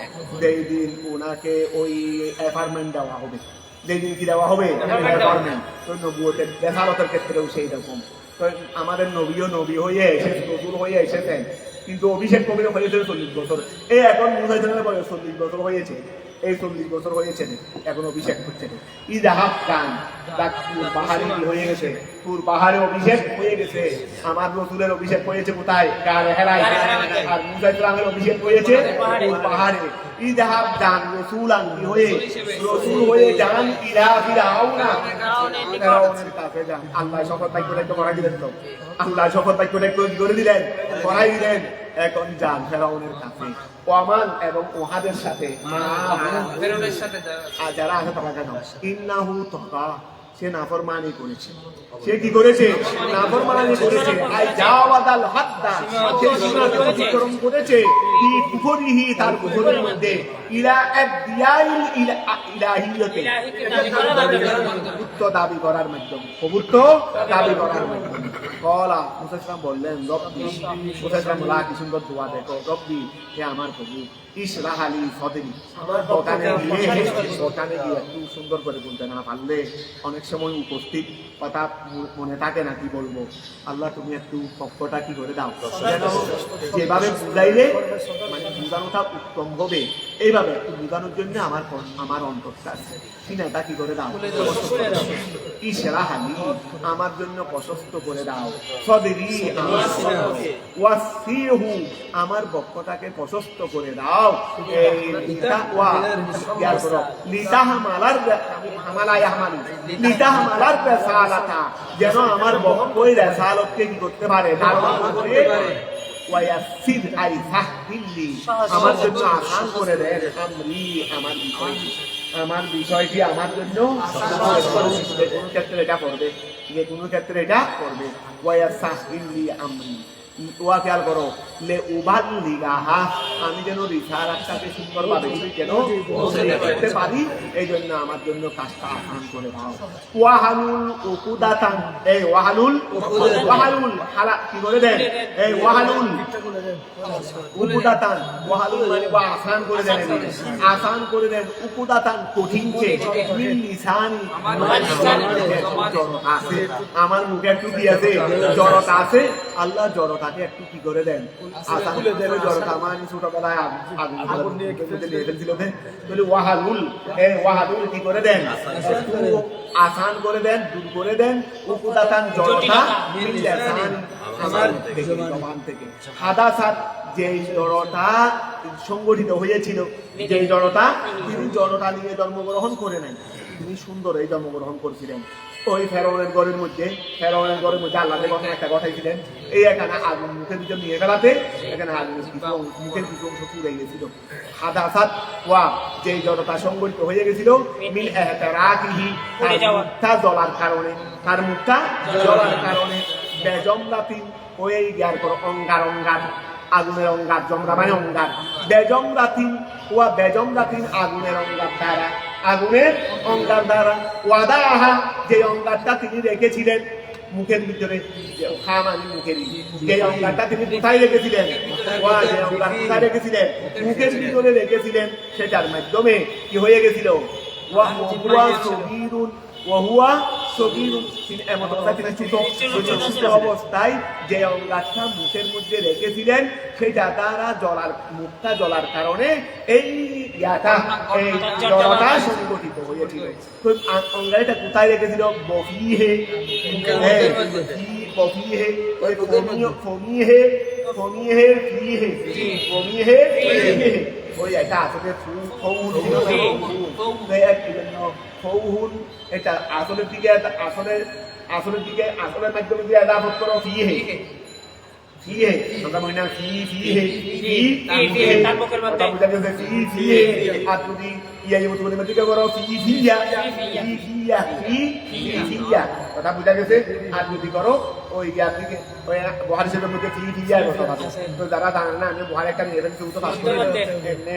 যেই দিন ওনাকে ওই অ্যাপার্টমেন্ট দেওয়া হবে যেই দিন কি দেওয়া হবে অ্যাপার্টমেন্ট তো নবুয়তের দেশালতের ক্ষেত্রেও সেই রকম তো আমাদের নবী হয়ে এসেছে নতুন হয়ে এসেছেন কিন্তু অভিষেক কবে হয়েছে 40 বছর এই এখন মুজাহিদের বয়স 40 বছর হয়েছে এই 40 বছর হয়েছে এখন অভিষেক হচ্ছে ইযহাব গান তুর পাহাড়ে হয়ে গেছে তুর পাহাড়ে অভিষেক হয়ে গেছে আমার রাসূলের অভিষেক হয়েছে কোথায় গার হেরায় আর মুসা ইসলামের অভিষেক হয়েছে তুর পাহাড়ে ইযহাব গান রাসূলান কি হয়ে রাসূল হয়ে যান ইলা ফিরাউনা ফিরাউনের কাছে যান আল্লাহ শপথ বাক্য করাই দিলেন তো আল্লাহ শপথ বাক্য করে দিলেন করাই দিলেন এখন যান ফেরাউনের কাছে ওমান এবং ওহাদের সাথে যারা আছে তারা কেন ইন্নাহু তাকা সে নাফরমানি করেছে। সে কি করেছে? নাফরমানি করেছে। আই জাওয়াদাল হাদ্দা, সে সীমাকে অতিক্রম করেছে। কি কুফরিহি, তার কুফরের মধ্যে, ইলা আদিয়াইল ইলাহিয়তে, প্রভুত্ব দাবি করার মাধ্যমে, প্রভুত্ব দাবি করার মাধ্যমে। কলা মুসা ইসলাম বললেন, রব্বি, মুসা ইসলাম বলা কি সুন্দর দোয়া, দেখো, রব্বি, হে আমার প্রভু, ইসরাহ আলী সদরি, দোকানে গিয়ে একটু সুন্দর করে বলতে না পারলে অনেক সময় উপস্থিত কথা মনে থাকে না, কি বলবো। আল্লাহ তুমি একটু পক্ষটা কি করে দাও, যেন যেভাবে বুঝাইলে মানে বুঝানোটা উত্তম হবে, এইভাবে একটু বুঝানোর জন্য আমার অন্তরটা আছে, সিনাটা কি করে দাও, ইসরাহ আলী, আমার জন্য প্রশস্ত করে দাও, সদরি, ওয়াসিহু, আমার বক্ষটাকে প্রশস্ত করে দাও, যেন আমার বক্তব্য রেসালতকে কি করতে পারে, আমার জন্য আসান করে দেন, আমার বিষয়টি আমার জন্য কোন ক্ষেত্রে এটা করবে, যে কোনো ক্ষেত্রে এটা করবে। আমরি, ওয়া খেয়াল করো, লে উবাল লিগাহা, আমি যেন রিসালাতটাকে সুন্দরভাবে যেন করতে পারি, এই জন্য আমার জন্য কাজটা আসান করে দাও। ওয়াহালুল উকুদাতান, এই ওয়াহালুল হালা কি করে দেন, এই ওয়াহালুল উকুদাতান, ওয়াহালুল মানে আসান করে দেন, আসান করে দেন, উকুদাতান কঠিন চেয়ে, মিন লিসানি, আছে আমার মুখে একটু কি আছে, জড়তা আছে, আল্লাহ জড়তাকে একটু কি করে দেন, আসান করে দেন। জড়তা মানে ছোটবেলায় আগুন নিয়ে ফেলছিল, ওয়াহালুল, এই ওয়াহালুল কি করে দেন, আসান করে দেন, দূর করে দেন, উকুদাতান জড়তা, মিন লিসানি, আমার জবান থেকে, হাদাসাত, যে জড়তা সংগঠিত হয়েছিল, যে জড়তা, তিনি জড়তা নিয়ে জন্মগ্রহণ করে নাই, তিনি সুন্দর এই জন্মগ্রহণ করেছিলেন। ওই ফেরাউনের ঘরের মধ্যে আল্লাহ যখন একটা কথাইছিলেন, এই এখানে আগুন মুখের ভিতর নিয়ে ফেলাতে, এখানে আগুনের মুখের কিছু অংশ পুড়ে গেছিল। হাদাসাত ওয়া, যে জড়তা সংগঠিত হয়ে গেছিল, মিল ইহতারাকিহি, তার জ্বলার কারণে, তার মুখটা জ্বলার কারণে, বেজমরাতিন, ওই জ্ঞান করো অঙ্গার, আগুনের অঙ্গার, জমরা মানে অঙ্গার, বেজমরাতিন ওয়া বেজমরাতিন, আগুনের অঙ্গার দ্বারা, আগুনের অঙ্গার দ্বারা, ওয়াদাহা, যে অঙ্গারটা তিনি রেখেছিলেন মুখের ভিতরে, খামানি মুখের, যে অঙ্গারটা তিনি কোথায় রেখেছিলেন, ওয়া যে অঙ্গার কোথায় রেখেছিলেন, মুখের ভিতরে রেখেছিলেন, সেটার মাধ্যমে কি হয়ে গেছিল, ওয়া হুয়া সগীরুন, ওয়াহুয়া সগীরুন, তিনি এমন অবস্থায়, তিনি ছোট অবস্থায় যে অঙ্গারটা মুখের মধ্যে রেখেছিলেন, সেটা দ্বারা জ্বলার, মুখটা জ্বলার কারণে এই এই জড়তা সংগঠিত হয়েছিল। তো অঙ্গারটা কোথায় রেখেছিল, বফিহে, বফিহে, ওই ফমিহে, ফিহে, ওই এটা আসলে ফৌহুন, এটা আসলের দিকে, আসলের মাধ্যমে দিয়ে আদাফত করো, ফিহে, আমরা মনে না ফিহে, আর যদি ইয়াই মতো বলে দিকে করো, কথা বুঝা গেছে। আর যদি করো ওই ইয়ার দিকে, ওই বহার হিসেবের মধ্যে ফিয়া কথা পাবে। তো যারা জানে না, আমি বহার একটা নিয়ে ফেলছি, তো পাস করে এমনি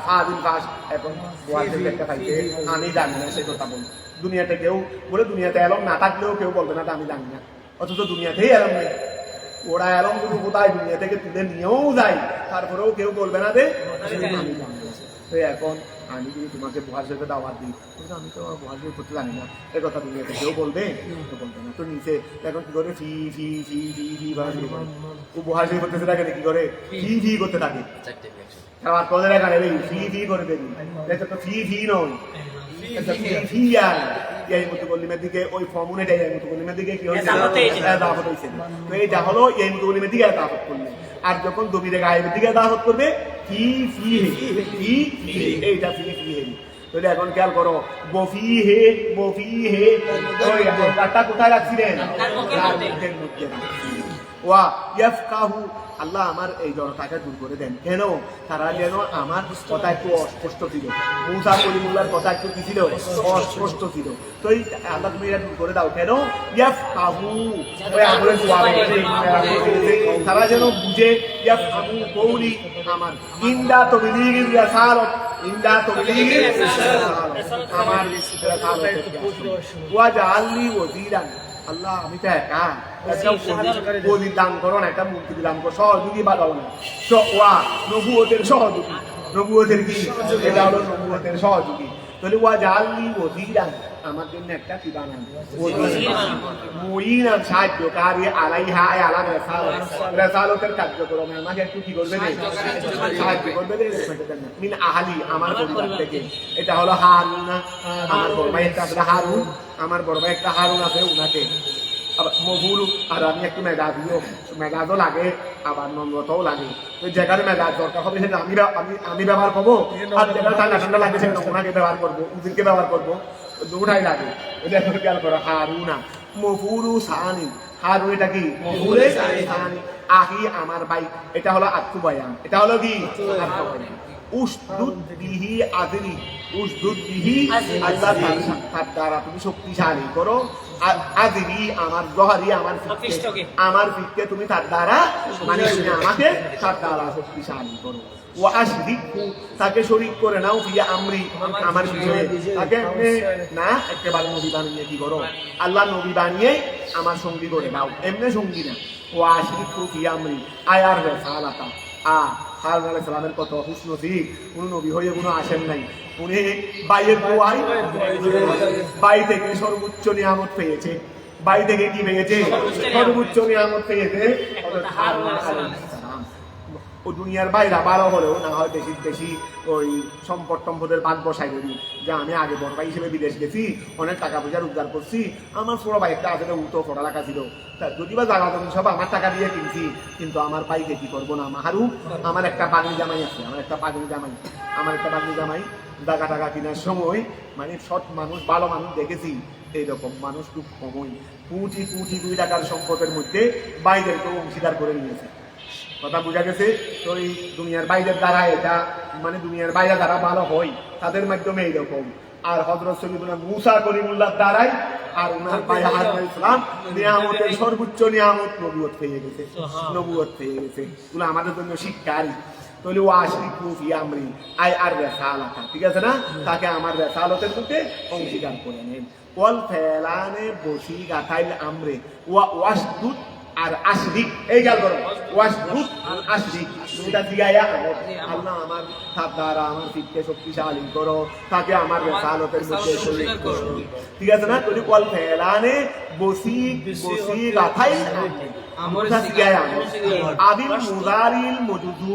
ফাদিন পাস, এখন বহার হিসেবে একটা পাইছে, আমি জানি না সেই কথা বলি। দুনিয়াতে কেউ বলে, দুনিয়াতে এলম না থাকলেও কেউ বলবে না আমি জানি না, অথচ দুনিয়াতেই এলম নেই। ওরা এলম যদি কোথায় দুনিয়া থেকে তুলে নিয়েও যায়, তারপরেও কেউ বলবে না যে আমি জানি না। তো এখন আমি যদি তোমাকে বুহার শরীফে দাওয়াত দিই, আমি তো বুহার শরীফ করতে জানি না, এ কথা দুনিয়াতে কেউ বলবে, তো বলবে না। তো নিচে এখন কি করে, ফি ও বুহার শরীফ করতেছে, দেখে কি করে, ফি করতে থাকে, আর তোদের এখানে ফি করে দেবি, তো ফি নয়, এই মুতুকল্লিমের দিকে, ওই ফর্মুলেটা এই মুতুকল্লিমের দিকে কি হয়েছে, দাওয়াত হয়েছে। তো এইটা হলো এই মুতুকল্লিমের দিকে দাওয়াত করলে। আর যখন দবিরে গায়েবের দিকে দাওয়াত করবে, এইটা ফিহে। তাহলে এখন খেয়াল করো, বফিহে, ওই গাটা কোথায় রাখছিলেন, মুখের মধ্যে। ওয়া ইয়াফকাহু, আল্লাহ আমার এই জড়তাকে দূর করে দেন। কেন? তারা যেন আমার কথা একটু অস্পষ্ট ছিল, মুসা কলিমুল্লাহর কথা একটু কি ছিল? অস্পষ্ট ছিল। তো এই আল্লাহ তুমি এটা দূর করে দাও। কেন? ইয়াফকাহু, ওই আমলের জবাবে তারা যেন বুঝে, ইয়াফকাহু কওলি আমার ইনদা তাবলীগির রাসালাত, ইনদা তাবলীগির রাসালাত, আমার রাসালাতের ওয়া জাআলনি ওয়াজিরান, আল্লাহ আমি তো একা, একটা ওজির দান করো না, একটা মন্ত্রী দান করো, সহযোগী বাড়াও না। ওয়া নবুয়তের সহযোগী, নবুয়তের কি? এটা হলো নবুয়তের সহযোগী। তাহলে ওয়া জাআলনি ওয়াজিরান, আমার জন্য একটা কি বানান, মুঈনান, সাহায্যকারী, আলাইহা আয় আলা রাসালাত, রাসালাতের কার্যক্রমে আমাকে একটু কি করবে? সাহায্য করবে। মিন আহলি, আমার পরিবার থেকে। এটা হলো হারুন, আমার বড় ভাই একটা আছে হারুন, আমার বড় ভাই একটা হারুন আছে, উনাকে মফুল। আর আমি একটু মেজাজও লাগে, আবার নম্রতাও লাগে। তো যেখানে মেজাজ দরকার হবে সেটা আমি ব্যবহার করবো, আর যেটা ঠান্ডা ঠান্ডা লাগে সেটা ওনাকে ব্যবহার করবো, উজিরকে ব্যবহার করবো, দুটাই লাগে। এটা খেয়াল করো, হারুনা মফুলু সানি, হারুন এটা কি? মফুলে সানি। আহি আমার ভাই, এটা হলো আত্মু বয়ান, এটা হলো কি? আত্মু বয়ান। উসদুদ বিহি আযরি, উসদুদ বিহি, আল্লাহ তার দ্বারা তুমি শক্তিশালী করো। আযরি আমার জহরি, আমার ফিতকে তুমি তার দ্বারা মানে আমাকে তার দ্বারা শক্তিশালী করো। ওয়া আশরিকহু, তাকে শরীক করে নাও, ফি আমরি, আমার বিষয়ে। তাকে না একেবারে নবী বানিয়ে কি করো? আল্লাহ নবী বানিয়ে আমার সঙ্গী করে দাও, এমনি সঙ্গী না। ওয়া আশরিকহু ফি আমরি, আয়ার রাসালাতা। হারুন আলাইহিস সালামের কত খুশনসিব, কোন নবী হয়ে কোনো আসেন নাই। উনি বাইয়ের দোয়াই, বাই থেকে সর্বোচ্চ নিয়ামত পেয়েছে। বাই থেকে কি পেয়েছে? সর্বোচ্চ নিয়ামত পেয়েছে। হারুন আলাইহিস সালাম ও দুনিয়ার বাইরা বারো হলেও না হয় বেশি বেশি ওই সম্পদ টম্পদের ভাগ বসাই করি, যে আমি আগে বড় ভাই হিসেবে বিদেশ গেছি, অনেক টাকা পয়সা রোজগার করছি, আমার ছোট ভাই একটা আসলে উঠো পড়ালেখা ছিল, যদি বা জায়গা জমি সব আমার টাকা দিয়ে কিনছি, কিন্তু আমার ভাইকে কি করবো না? মাহারু আমার একটা পাগড়ি জামাই আছে, আমার একটা পাগড়ি জামাই টাকা টাকা কেনার সময় মানে সৎ মানুষ, ভালো মানুষ দেখেছি, এইরকম মানুষ খুব কমই। পুঁটি 2 টাকার সম্পদের মধ্যে বাইরেকেও অংশীদার করে নিয়েছে। কথা বোঝা গেছে? তো এই দুনিয়ার বাইরের দ্বারা এটা মানে দুনিয়ার বাইরে যারা ভালো হয় তাদের মাধ্যমে এইরকম। আর হযরত সৈয়দুনা মুসা কলিমুল্লাহর দ্বারাই আর ওনার ভাই হারুন আলাইহিস সালাম নিয়ামতের সর্বোচ্চ নিয়ামত নবুয়ত পেয়ে গেছে, নবুয়ত পেয়ে গেছে। এগুলো আমাদের জন্য শিক্ষারই। তাহলে ওয়া আশরিকহু ফি আমরি, আই আর রাসালাতা, ঠিক আছে না? তাকে আমার রাসালতের মধ্যে অংশীদার করে নেন। ওয়াল ফেলানে বসি গাথাইল আমরে ওয়া ওয়াসদুদ আর আশরিক, এই গেল করো ওয়াসদুদ আর আশরিক, দুইটা দিগায়া আল্লাহ আমার তার দ্বারা আমার ফিতকে শক্তিশালী করো, তাকে আমার রাসালতের মধ্যে শরীক করো, ঠিক আছে না? তাহলে ওয়াল ফেলানে বসি গাথাইল আমরে আবিল মুদারিল মজুদু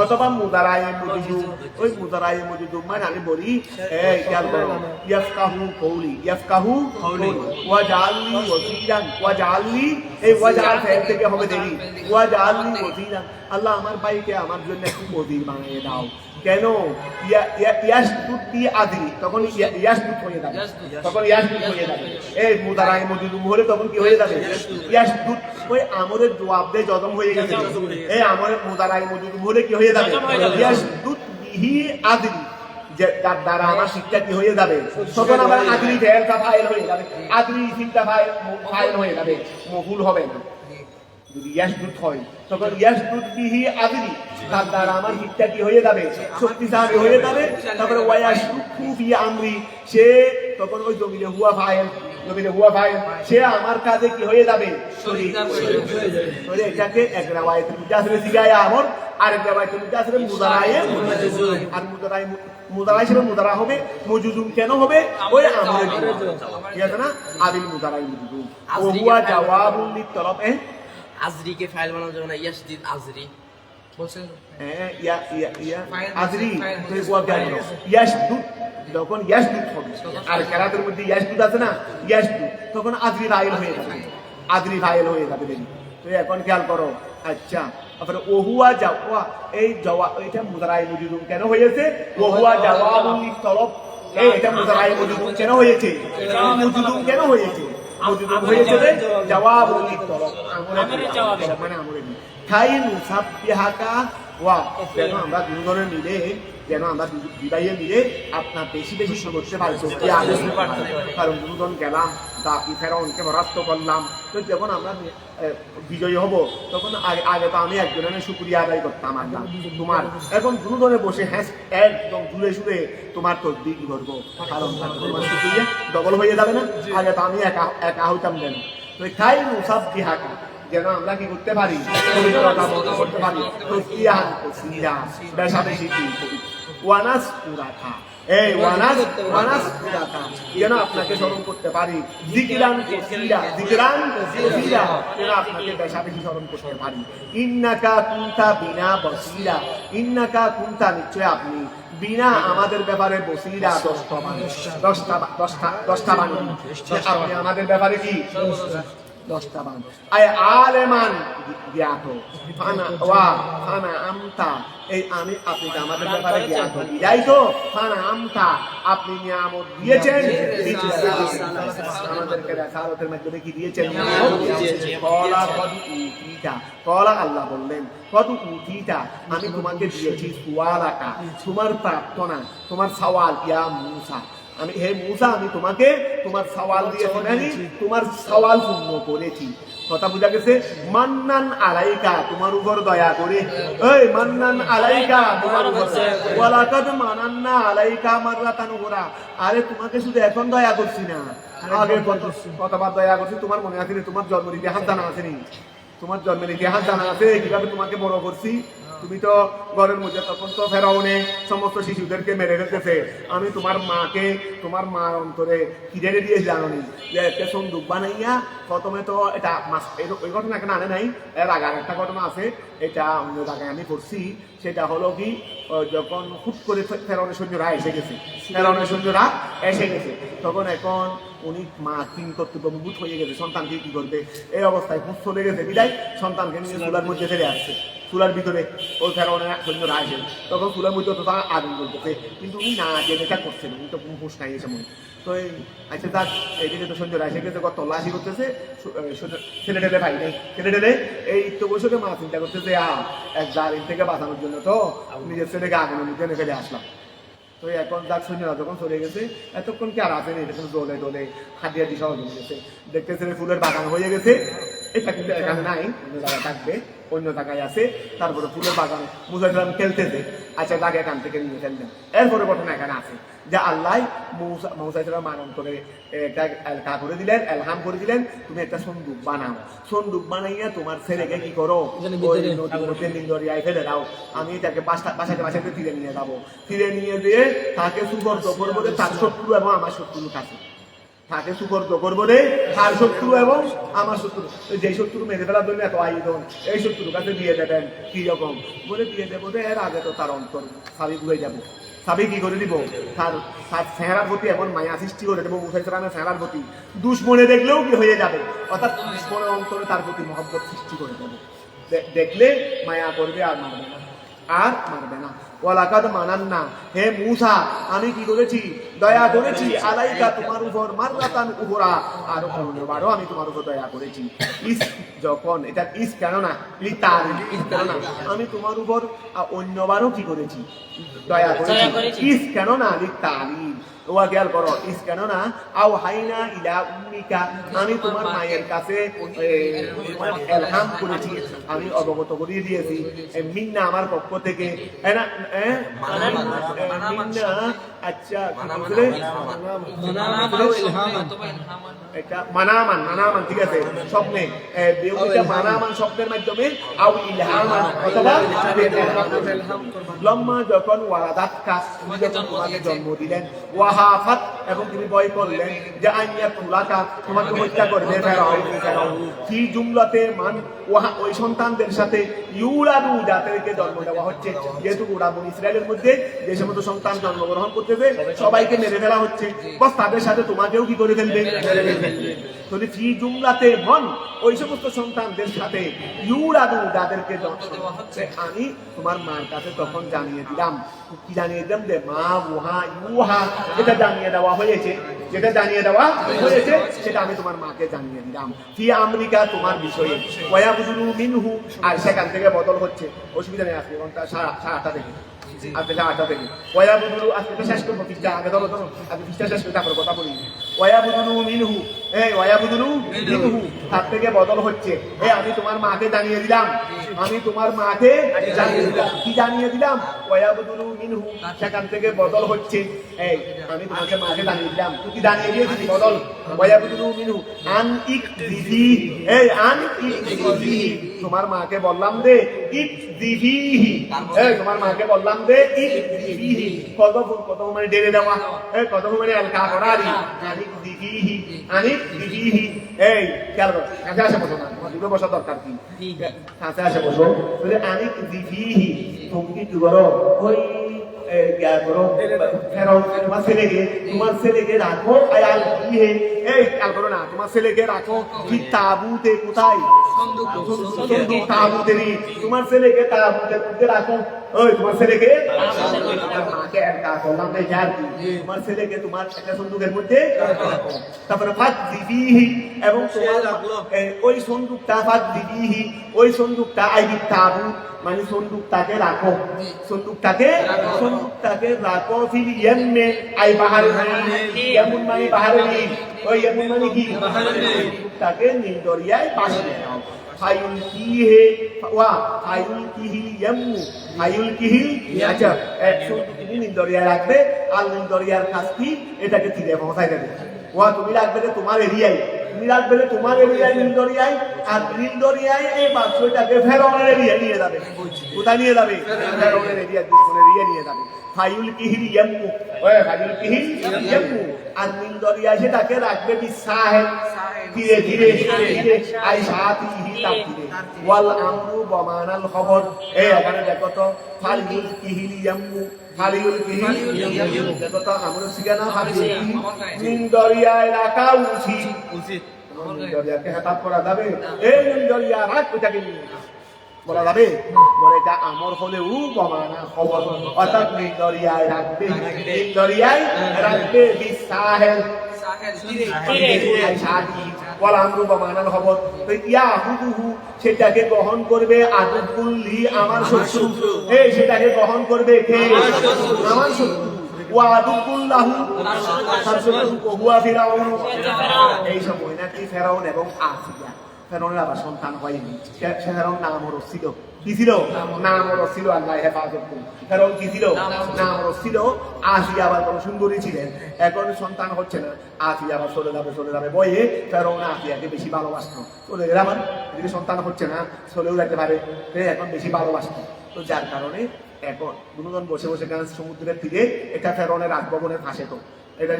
অথবা মুদারায়ে মজুদু। ওই মুদারায়ে মজুদু মানে আমি বলি এই খেয়াল করো, ইয়াফকাহু কওলি, ইয়াফকাহু কওলি, ওয়া জাআলনি ওয়াজিরান, ওয়া জাআলনি, এই ওয়া জাআল ফেল থেকে হবে দেরি, ওয়া জাআলনি ওয়াজিরান, আল্লাহ আমার ভাইকে আমার জন্য একটু ওজির বানিয়ে দাও। কেন? ইয়াসদুদ দি আদি, তখন ইয়াসদুদ হয়ে যাবে, তখন ইয়াসদুদ হয়ে যাবে। এই মুদারায়ে মজুদু হলে তখন কি হয়ে যাবে? ইয়াসদুদ। ওই আমরের জবাব দিয়ে জজম হয়ে গেছে, এই আমরের মুদারায়ে মজুদু হলে কি হয়ে যাবে? ইয়াসদুদ বিহি আদি, যে যার দ্বারা আমার শিক্ষা কি হয়ে যাবে? তখন আমার আদরি ফেলটা ফাইল হয়ে যাবে, আদরি ইসিমটা ফাইল হয়ে যাবে, মফুল হবে না। যদি ইয়াসদুদ হয় তখন ইয়াসদুদ বিহি আদরি, তার দ্বারা আমার শিক্ষা কি হয়ে যাবে? শক্তিশালী হয়ে যাবে। তারপরে ওয়ায়াশরুকু ফি আমরি, সে তখন ওই জমিনে হুয়া ফাইল, সে আমার কাজে কি হয়ে যাবে? শরীক হয়ে যাবে। তাহলে এটাকে এক রাওয়ায়াতের মধ্যে আসলে সিগায়া আমর, আর এক রাওয়ায়াতের মধ্যে আসলে মুদারায়ে মজুদুম। আর মুদারায়ে হিসেবে মুদারা হবে, মজুদুম কেন হবে? ওই আমরের ঠিক আছে না? আবিল মুদারায়ে মজুদুম ও হুয়া জাওয়াবুল লিতলব। আজরিকে ফাইল বানানো যাবে না? ইয়াসদিদ আজরি বলছেন, হ্যাঁ আজরি তো ওয়া কেন ইয়াসদুদ, যখন ইয়াসদুদ হবে আর কেরাতের মধ্যে ইয়াসদুদ আছে না, ইয়াসদুদ তখন আজরি ফাইল হয়ে যাবে, আজরি ফাইল হয়ে যাবে। তো এখন খেয়াল করো, আচ্ছা তারপরে ওহুয়া জাওয়া, এই জাওয়া এটা মুদারায়ে মজুদুম কেন হয়েছে? ওহুয়া জাওয়াবুল লিতলব, এই এটা মুদারায়ে মজুদুম কেন হয়েছে? মজুদুম কেন হয়েছে? প্রতিদিন হয়েছে জবাব আমরের জবাব মানে আমরের খাই মুসাব্বিহাকা ওয়া যেন আমরা দুজনে মিলে যেন আমরা বিদায়ে মিলে আপনার বেশি বেশি করতে পারি কারণ দুজন গেলাম দাপি ফেরাউনকে পরাস্ত করলাম তো যখন আমরা বিজয়ী হব তখন আগে তো আমি একজনের শুকরিয়া আদায় করতাম আল্লাহ তোমার এখন দুজনে বসে হ্যাঁ একদম জুড়ে সুরে তোমার তসবিহ কি করবো কারণ তোমার শুকরিয়া ডবল হয়ে যাবে না আগে তো আমি একা হইতাম যেন তো খাই মুসাব্বিহাকা যেন আমরা কি করতে পারি করতে পারি বেশাবেশি ওয়ানাস পুরাথা এই ওয়ানাস পুরাথা যেন আপনাকে স্মরণ করতে পারি জিকিরান যেন আপনাকে বেশাবেশি স্মরণ করতে পারি ইন্নাকা কুনতা বিনা বসিরা ইন্নাকা কুনতা নিশ্চয় আপনি বিনা আমাদের ব্যাপারে বসিরা দশটা বাণী আপনি আমাদের ব্যাপারে কি 10টা বান আয় আলেমান জ্ঞাত ফানা আমতা এই আমি আপনি আমাদের ব্যাপারে জ্ঞাত বিদায় তো ফানা আমতা আপনি নিয়ামত দিয়েছেন আমাদেরকে রাসালতের মাধ্যমে কি দিয়েছেন কলা আল্লাহ বললেন কত উঠিটা আমি তোমাকে দিয়েছি সুয়ালাকা তোমার প্রার্থনা তোমার সওয়াল ইয়া মুসা আমি হে মুসা আমি তোমাকে তোমার সওয়াল দিয়েছি মানে তোমার সওয়াল পূর্ণ করেছি কথা বুঝা গেছে মান্নান আলাইকা তোমার উপর দয়া করে এই মান্নান আলাইকা তোমার উপর ওয়ালাকাদ মানান্না আলাইকা মাররাতান উখরা আরে তোমাকে শুধু এখন দয়া করছি না আগে কতবার দয়া করছি তোমার মনে আছে তোমার জন্মের ইতিহাস জানা আছে নি তোমার জন্মের ইতিহাস জানা আছে কিভাবে তোমাকে বড় করছি তুমি তো ঘরের মধ্যে তখন তো ফেরাউনে সমস্ত শিশুদেরকে মেরে ফেলতেছে আমি তোমার মার অন্তরে কিনে দিয়ে জানি যে একটা সন্দুক বানাইয়া প্রথমে তো এটা ওই ঘটনা এখানে আনে নাই এর আগে একটা ঘটনা আছে এটা অন্য জায়গায় আমি পড়ছি সেটা হলো কি যখন হুট করে ফেরাউনের সৈন্যরা এসে গেছে তখন এখন উনি মা কিং কর্তব্যভূত হয়ে গেছে সন্তানকে কি করবে এই অবস্থায় হুট চলে গেছে বিদায় সন্তানকে নিয়ে চুলার মধ্যে ফেলে আসছে চুলার ভিতরে ওই ফেরাউনের সৈন্যরা আসে তখন চুলার মধ্যে তো তারা আগুন জ্বলতেছে কিন্তু উনি না জেনে তা করছেন উনি তো কোনো হুঁশ নাই এসে মনে তো আচ্ছা তার এইদিকে তো সৈন্যরা এসে গেছে তল্লাশি করতেছে ছেলে টেলে ভাই নেই ছেলে টেলে এই তো বৈশাখে মা চিন্তা করতেছে এক জালিম থেকে বাঁচানোর জন্য তো নিজের ছেলেকে আগুনের মধ্যে ফেলে আসলাম তো এখন যাক সৈন্যরা যখন চলে গেছে এতক্ষণ কি আর আসেনি এতক্ষণ দোলে দোলে হাতিয়া দিশা হয়ে গেছে দেখতেছে ফুলের বাগান হয়ে গেছে এটা কিন্তু এখানে নাই অন্য জায়গায় থাকবে অন্য জায়গায় আছে তারপরে ফুলের বাগান মুজাহিদ খেলতেছে আচ্ছা তাকে এখান থেকে নিয়ে ফেললেন এরপরে ঘটনা এখানে আছে যে আল্লাহ মুসাইসালাম মানন করে একটা এলকা করে দিলেন এলহাম করে দিলেন তুমি একটা সন্দুক বানাইয়া তোমার ছেলেকে কি করো দরিয়ায় ফেলে দাও আমি এটাকে বাসাতে ফিরে নিয়ে যাবো ফিরে নিয়ে দিয়ে তাকে সুবর্দ করবো তার শত্রু এবং আমার শত্রুর কাছে তাকে সুবর্দ করবো রে তার শত্রু এবং আমার শত্রু যে শত্রু মেরে ফেলার জন্য এত আয়োজন এই শত্রুর কাছে দিয়ে দেবেন কি রকম বলে দিয়ে দেবো এর আগে তো তার অন্তর সাবিক হয়ে যাবো সাবি কি করে দিব তার চেহারার প্রতি এমন মায়া সৃষ্টি করে দেবো মুসাইসালামের চেহারার প্রতি দুশ্মনে দেখলেও কি হয়ে যাবে অর্থাৎ দুশ্মনের অন্তরে তার প্রতি মহব্বত সৃষ্টি করে দেবো দেখলে মায়া করবে আর মারবে না ওয়ালাকাদ মানান্না হে মুসা আমি কি করেছি দয়া করেছি আলাইকা তোমার উপর মাররাতান উখরা আর অন্যবারও আমি তোমার উপর দয়া করেছি যখন এটা কেন না আমি তোমার উপর অন্যবারও কি করেছি দয়া করেছি কেন না লিতালিম ওয়া খেয়াল করো কেন না আও হাইনা ইলা উম্মিকা আমি তোমার মায়ের কাছে এলহাম করেছি আমি অবগত করিয়ে দিয়েছি মিন্না আমার পক্ষ থেকে মিন্না আচ্ছা এটা মানামান ঠিক আছে স্বপ্নে মানামান স্বপ্নের মাধ্যমে আও ইলহামান অথবা লম্মা যখন ওয়ালাদাতকা যখন তোমাকে জন্ম দিলেন ওয়াহাফাত এবং তিনি ভয় করলেন যে আইয়া তুলাকা তোমাকে হত্যা করবে ফেরাউন কি জুমলাতে মান ওই সন্তানদের সাথে ইউলাদু যাদেরকে জন্ম দেওয়া হচ্ছে যেহেতু ওরা বনি ইসরায়েলের মধ্যে যে সমস্ত সন্তান জন্মগ্রহণ করতেছে সবাইকে মেরে ফেলা হচ্ছে বাস তাদের সাথে তোমাকেও কি করে ফেলবে যদি ফি জুমলাতে মন ওই সমস্ত সন্তানদের সাথে ইউলাদু যাদেরকে জন্ম দেওয়া হচ্ছে আমি তোমার মার কাছে তখন জানিয়ে দিলাম কি জানিয়ে দিলাম যে মা উহা ইউহা এটা জানিয়ে দেওয়া হয়েছে যেটা জানিয়ে দেওয়া হয়েছে সেটা আমি তোমার মাকে জানিয়ে দিলাম। ফি আমেরিকা তোমার বিষয়ে ওয়াবুদুলু মিনহু, আর সেখান থেকে বদল হচ্ছে, অসুবিধা নেই, আজকে ঘন্টা সাড়ে 8টা থেকে আজকে 8টা থেকে ওয়াবুদুলু, আজকে তো শেষ করবো ফিসটা, আগে ধরো আগে ফিসটা শেষ করে তারপর কথা বলি। ওয়াবুদুলু মিনহু, ওয়াবুদুলু মিনহু, তার থেকে বদল হচ্ছে, আমি তোমার মাকে জানিয়ে দিলাম, আমি তোমার মাকে জানিয়ে দিলাম। কি জানিয়ে দিলাম? ওয়াবুদুলু মিনহু, সেখান থেকে বদল হচ্ছে, আমি তোমাকে মাকে জানিয়ে দিলাম। তুই কি জানিয়ে দিয়েছিস? বদল। ওয়াবুদুলু মিনহু আন ইকদিহি, আন ইকদিহি, তোমার মাকে বললাম দে ইকদিহি, তোমার মাকে বললাম দে ইকদিহি, কত মানে ডেরে দেওয়া, কত মানে আলকা করারি, আনিক দিহি, আনিক দিহি। খেয়াল করো, কাছে আসে বসো না, তোমার দুটো বসা দরকার কি, কাছে আসে বসো। আনিক দিহি, তুমি কি করো? ওই তোমার ছেলেকে রাখো, খেয়াল করো না, তোমার ছেলেকে রাখো কি তাবুতে, কোথায়? তাবুতেরই, তোমার ছেলেকে তাবুতের মধ্যে রাখো। তোমার ছেলেকে মাকে একটা করলাম, তোমার ছেলেকে তোমার একটা সন্দুকের মধ্যে, তারপরে ফাঁক দিবিহি, এবং ওই সন্দুকটা ফাঁক দিবিহি, ওই সন্দুকটা আইবি তাবু মানে সন্দুকটাকে রাখো, সন্দুকটাকে রাখো ফিল ইয়ামনে, আই বাহারে, ইয়ামুন মানে বাহারে নেই, ওই ইয়ামুন মানে কি? সন্দুকটাকে নীল দরিয়ায় পাশে দাও। ফায়ুলকিহি ওয়া ফায়ুলকিহি ইয়ামু, ফায়ুলকিহি, আচ্ছা, সন্দুকটি নীল দরিয়ায় রাখবে, আর নীল দরিয়ার কাছটি এটাকে তীরে পৌঁছায় দেবে। ওয়া তুমি রাখবে তোমার এরিয়ায়, তুমি রাখবে তোমার এরিয়ায় নীল দরিয়ায়, আর নীল দরিয়ায় এই বাক্সটাকে ফেরাউনের এরিয়ায় নিয়ে যাবে। কোথায় নিয়ে যাবে? ফেরাউনের এরিয়া, দুশমনের এরিয়া নিয়ে যাবে। ফায়ুলকিহিল ইয়ামু, ফায়ুলকিহিল ইয়ামু, আর নীল দরিয়ায় সেটাকে রাখবে বিসাহেল, ধীরে ধীরে ধীরে, আই সাতিহি, তার ধীরে। ওয়াল আমরু বমানাল খবর, এখানে দেখো তো ফায়ুলকিহিল ইয়ামু, ফায়ুলকিহিল ইয়ামু, দেখো তো আমরা শিখানা ফায়ুলকিহি নীল দরিয়ায় রাখা উচিত। দরিয়াকে হেতাব করা যাবে? এই দরিয়া রাখ, ওইটাকে নিয়ে বলা যাবে? বলে এটা আমর হলেও বমানা খবর, অর্থাৎ নীল দরিয়ায় রাখবে, নীল দরিয়ায় রাখবে বিসাহেল, সেটাকে গ্রহণ করবে আদুল্লি, আমার শত্রু, সেটাকে গ্রহণ করবে কে? আমার শত্রু। এই সময় নাকি ফেরাউন এবং আসিয়া, ফেরাউনের আবার সন্তান হয়নি, ফেরাউন নামরও ছিল, কি ছিল? নামরও ছিল, আল্লাহ হেফাজত করুন। ফেরাউন কি ছিল? নামরও ছিল। আসিয়া আবার কোনো সুন্দরী ছিলেন, এখন সন্তান হচ্ছে না, আসিয়া আবার চলে যাবে বয়ে, ফেরাউন আসিয়াকে বেশি ভালোবাসতো, চলে গেলে আমার যদি সন্তান হচ্ছে না, চলেও যেতে পারে, এখন বেশি ভালোবাসতো। তো যার কারণে এখন দুজন বসে বসে সমুদ্রের তীরে, এটা ফেরাউনের রাজভবনের পাশে, তো এটা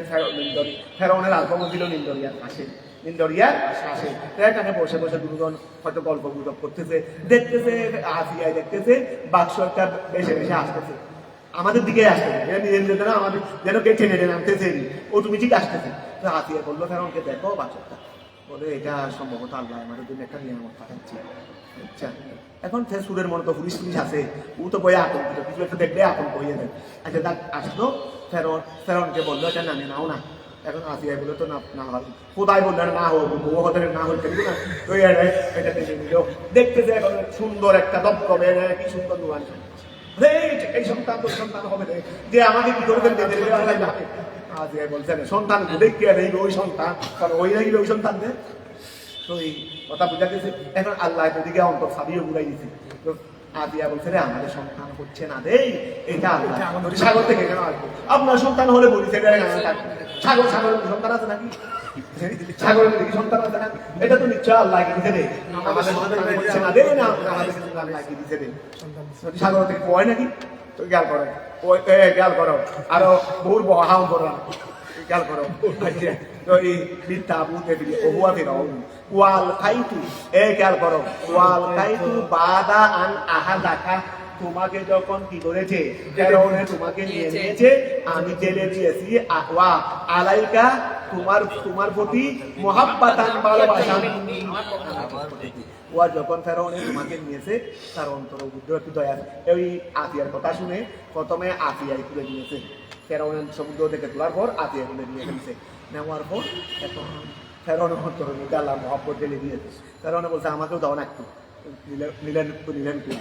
ফেরাউনের রাজভবন ছিল নীল দরিয়ার পাশে, নীল দরিয়ার পাশে। এখানে বসে বসে দুজন হয়তো গল্প গুজব করতেছে, দেখতেছে আসিয়ায়, দেখতেছে বাক্স একটা বেশে বেশে আসতেছে, আমাদের দিকে আসতেছে, না আমাদের যেন কে টেনে টেনে আনতেছে, ও তুমি ঠিক আসতেছে। তো আসিয়া বললো ফেরাউনকে, দেখো বাক্সটা, বলে এটা সম্ভবত আল্লাহ আমাদের জন্য একটা নিয়ামত পাঠাচ্ছে। আচ্ছা, এখন সুরের মনে তো পুলিশ আছে, ও তো বইয়ে আতঙ্কিত, কিছু একটা দেখলে আতঙ্ক হয়ে যায়। আচ্ছা, দেখ আসলো, ফেরাউনকে বললো এটা নামে নাও না। এখন আসিয়া বলে তো না কোথায় বললো না হোক, বউ হতে না হইতে না, তো এটা দেখে নিল, দেখতেছে এখন সুন্দর একটা দপদপে, কি সুন্দর নোয়ান, এই সন্তান তো সন্তান হবে যে আমাকে কি করে ফেলতে যাবে। আসিয়া বলছে সন্তান দেখি ওই সন্তান, কারণ ওই নাকি ওই সন্তান দেয়। তো এই কথা বুঝা গেছে। এখন আল্লাহ দিকে অন্তর সাবিও বুঝাই দিছে। তো আসিয়া বলছে রে আমাদের সন্তান হচ্ছে না রে, এটা আল্লাহ সাগর থেকে কেন আসবে? আপনার সন্তান হলে বলিছে সাগর সন্তান আছে নাকি? সাগরের দিকে সন্তান আছে না? এটা তো নিশ্চয় আল্লাহ কি দিছে রে, আমাদের সন্তান হচ্ছে না রে, না আমাদের আল্লাহ কি দিছে রে, সাগর থেকে পয় নাকি? তো খেয়াল করো, খেয়াল করো, আরো বহু হাম করো, খেয়াল করো। তো এই বিদ্যা বুঝতে দিলি ওহুয়া ফেরাউন ওয়াল খাইতু, খেয়াল করো, ওয়াল খাইতু বাদা আন আহাদাকা, তোমাকে যখন কি করেছে ফেরাউনে, তোমাকে নিয়ে নিয়েছে, আমি জেলে দিয়েছি, ওয়া আলাইকা, তোমার প্রতি মুহাব্বাতান, ভালোবাসা। ওয়া যখন ফেরাউনে তোমাকে নিয়েছে, তার অন্তর বুদ্ধ একটু দয়া। এই আসিয়ার কথা শুনে প্রথমে আসিয়াই তুলে নিয়েছে, ফেরাউনের সমুদ্র থেকে তোলার পর আতিয়া তুলে নিয়ে ফেলছে। নেওয়ার পর এখন ফেরাউনের অন্তরের মধ্যে আল্লাহ মহব্বত ঢেলে দিয়েছে। ফেরাউনে বলছে আমাকেও দাও না একটু, নিলেন একটু।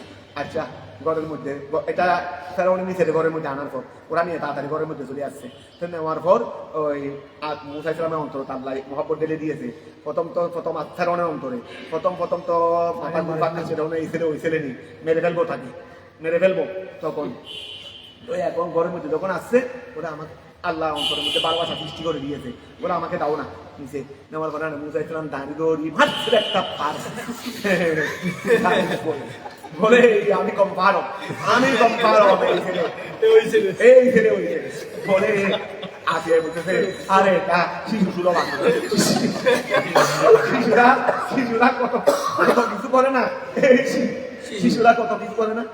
আচ্ছা, ঘরের মধ্যে এটা ফেরাউনের নিচে ঘরের মধ্যে আনার পর ওরা নিয়ে তাড়াতাড়ি ঘরের মধ্যে চলে আসছে। তো নেওয়ার পর ওই মুসা ইসলামের অন্তর আল্লাহ মহব্বত ঢেলে দিয়েছে। প্রথম ফেরাউনের অন্তরে প্রথম তো ওই ছেলে নি মেরে ফেলবো তখন ওই এখন ঘরের মধ্যে যখন আসছে ওরা আমাকে আল্লাহ অন্তরের মধ্যে ভালোবাসা সৃষ্টি করে দিয়েছে। ওরা আমাকে দাও না নিচে নেওয়ার পরে মুসা ইসলাম দাঁড়িয়ে মাত্র একটা পার বলে আমি কম পারো এই ছেলে বলে আসে বলতেছে আরে এটা শিশু সুলভ শিশুরা কত কিছু করে না, শিশুরা কত কিছু করে না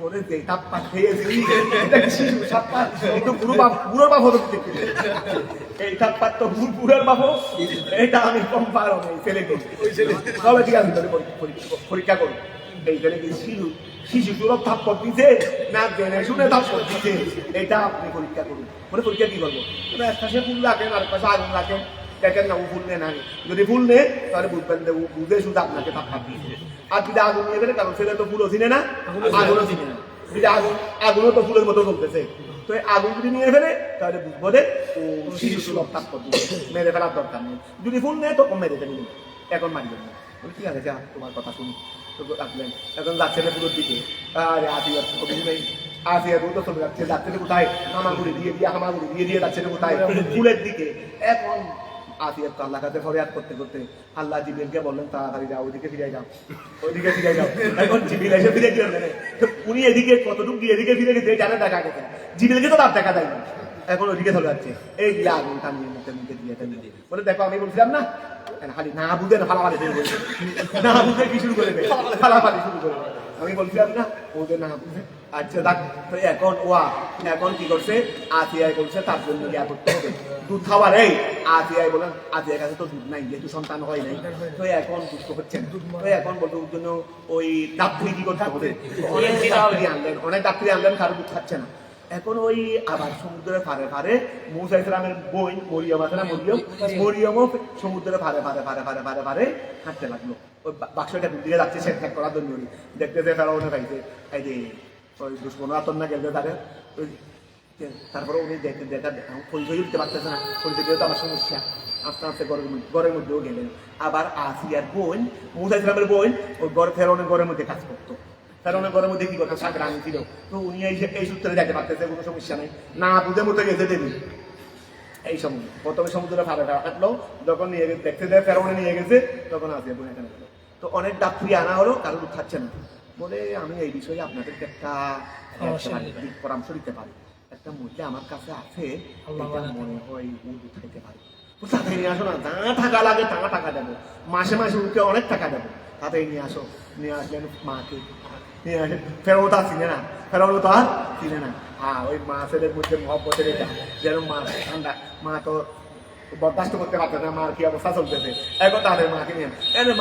বলে যে তাপ্পা খেয়েছি শিশু সাপ্পা তো বুড়োর বাপ হতো এই তাপ্পার তো বুড়োর বাপ, এটা আমি কম পারো এই ছেলেকে সবাই ঠিক আছে পরীক্ষা করো এই ছেলেকে শিশু সুলভ থাপ্পড় দিতে না জেনে শুনে থাপ্পড় দিতে, এটা আপনি পরীক্ষা করুন। বলে পরীক্ষা কি করবো? এক পাশে ফুল রাখেন আর পাশে আগুন রাখেন, দেখেন না ও ফুল নেয় না, যদি ফুল নেয় তাহলে বুঝবেন যে বুঝে শুধু আপনাকে থাপ্পড় দিয়েছে। আর যদি আগুন নিয়ে গেলে কারণ ছেলে তো ফুলও চিনে না আগুনও চিনে না, যদি আগুনও তো ফুলের মতো চলতেছে, তো আগুন যদি নিয়ে ফেলে তাহলে বুঝবো যে ও শিশু সুলভ থাপ্পড় দিয়েছে, মেরে ফেলার দরকার নেই। যদি ফুল নেয় তখন মেরে ফেলবেন, এখন মারবেন না। ঠিক আছে যা তোমার কথা শুনি রাখলেন। এখন যাচ্ছে না পুরোর দিকে, আরে আসিয়া দ্রুত চলে যাচ্ছে, যাচ্ছে কোথায় হামাগুড়ি দিয়ে যাচ্ছে কোথায় ফুলের দিকে। এখন আসিয়া তো আল্লাহ কাছে ফরিয়াদ করতে করতে আল্লাহ জিবরিলকে বললেন তাড়াতাড়ি যাও, ওইদিকে ফিরে যাও। এখন জিবরিল এসে ফিরে গেলেন, উনি এদিকে কতটুকু দিয়ে এদিকে ফিরে গেছে জানে দেখা গেছে, জিবরিলকে তো তার দেখা যায়নি। এখন ওইদিকে চলে যাচ্ছে, এই গিলা আগুন টানিয়ে মুখে দিয়ে বলে দেখো আমি বলছিলাম না, খালি না বুঝে ফালাফালি শুরু করে, না বুঝে কি শুরু করে ফালাফালি শুরু করে, আমি বলছিলাম না ওদের না বুঝে। আচ্ছা দেখ তো এখন কি করছে, আসিয়ায় বলছে তার জন্য ইয়া করতে হবে দুধ খাওয়ার। এই আসিয়ায় বলেন আসিয়ার কাছে তো দুধ নাই, যেহেতু সন্তান হয় নাই, তো এখন দুধ তো হচ্ছে না, তো এখন বলতে ওর জন্য ওই ডাক্তারি কি করতে হবে, অনেক ডাক্তারি আনলেন কারো দুধ খাচ্ছে না। এখন ওই আবার সমুদ্রের ফারে মুসা ইসলামের বোন মরিয়ম আছে না, মরিয়মও সমুদ্রের ফারে হাঁটতে লাগলো। ওই বাক্সটা দিকে যাচ্ছে সে ত্যাগ করার জন্য, দেখতেছে ফেরাউনে পাইছে এই যে ওই দুশ্মন আতন না গেলে তাদের তারপরে উনি দেখা পরিচয় দিতে পারতেছে না, পরিচয় দিতে আমার সমস্যা। আস্তে আস্তে ঘরের মধ্যেও গেলেন। আবার আসিয়ার বোন মুসা ইসলামের বোন ওই ফেরাউনের ঘরের মধ্যে কাজ করতো, ফেরাউনের ঘরের মধ্যে কি করতো সাগর আনি ছিল, তো উনি এই সূত্রে যেতে পারতেছে, কোনো সমস্যা নেই, না বুঝে মতো গেছে দেবী। এই সময় প্রথমে সমুদ্রে ফাড়ে হাঁটলো, যখন নিয়ে গেছে দেখতে দেয় ফেরাউনে নিয়ে গেছে, তখন আসিয়া বোন এখানে গেল। তো অনেক ডাক্তারি আনা হলো, কারো দুধ খাচ্ছে না, বলে আমি এই বিষয়ে আপনাদেরকে একটা পরামর্শ দিতে পারি। একটা মধ্যে আমার কাছে আছে, মনে হয় ও দুধ খেতে পারে, তো তাড়াতাড়ি নিয়ে আসো না, যা টাকা লাগে তা টাকা দেবো, মাসে ওকে অনেক টাকা দেবো, তাড়াতাড়ি নিয়ে আসো। নিয়ে আসলেন মাকে, নিয়ে আসে ফেরাউন তো আর চিনে না, হ্যাঁ ওই মা ছেলের মধ্যে মহব্বতের এটা যেন মা ঠান্ডা, মা তো বরদাস্ত করতে পারছে না, মার কি অবস্থা চলতেছে। এখন তাদের মাকে নিয়ে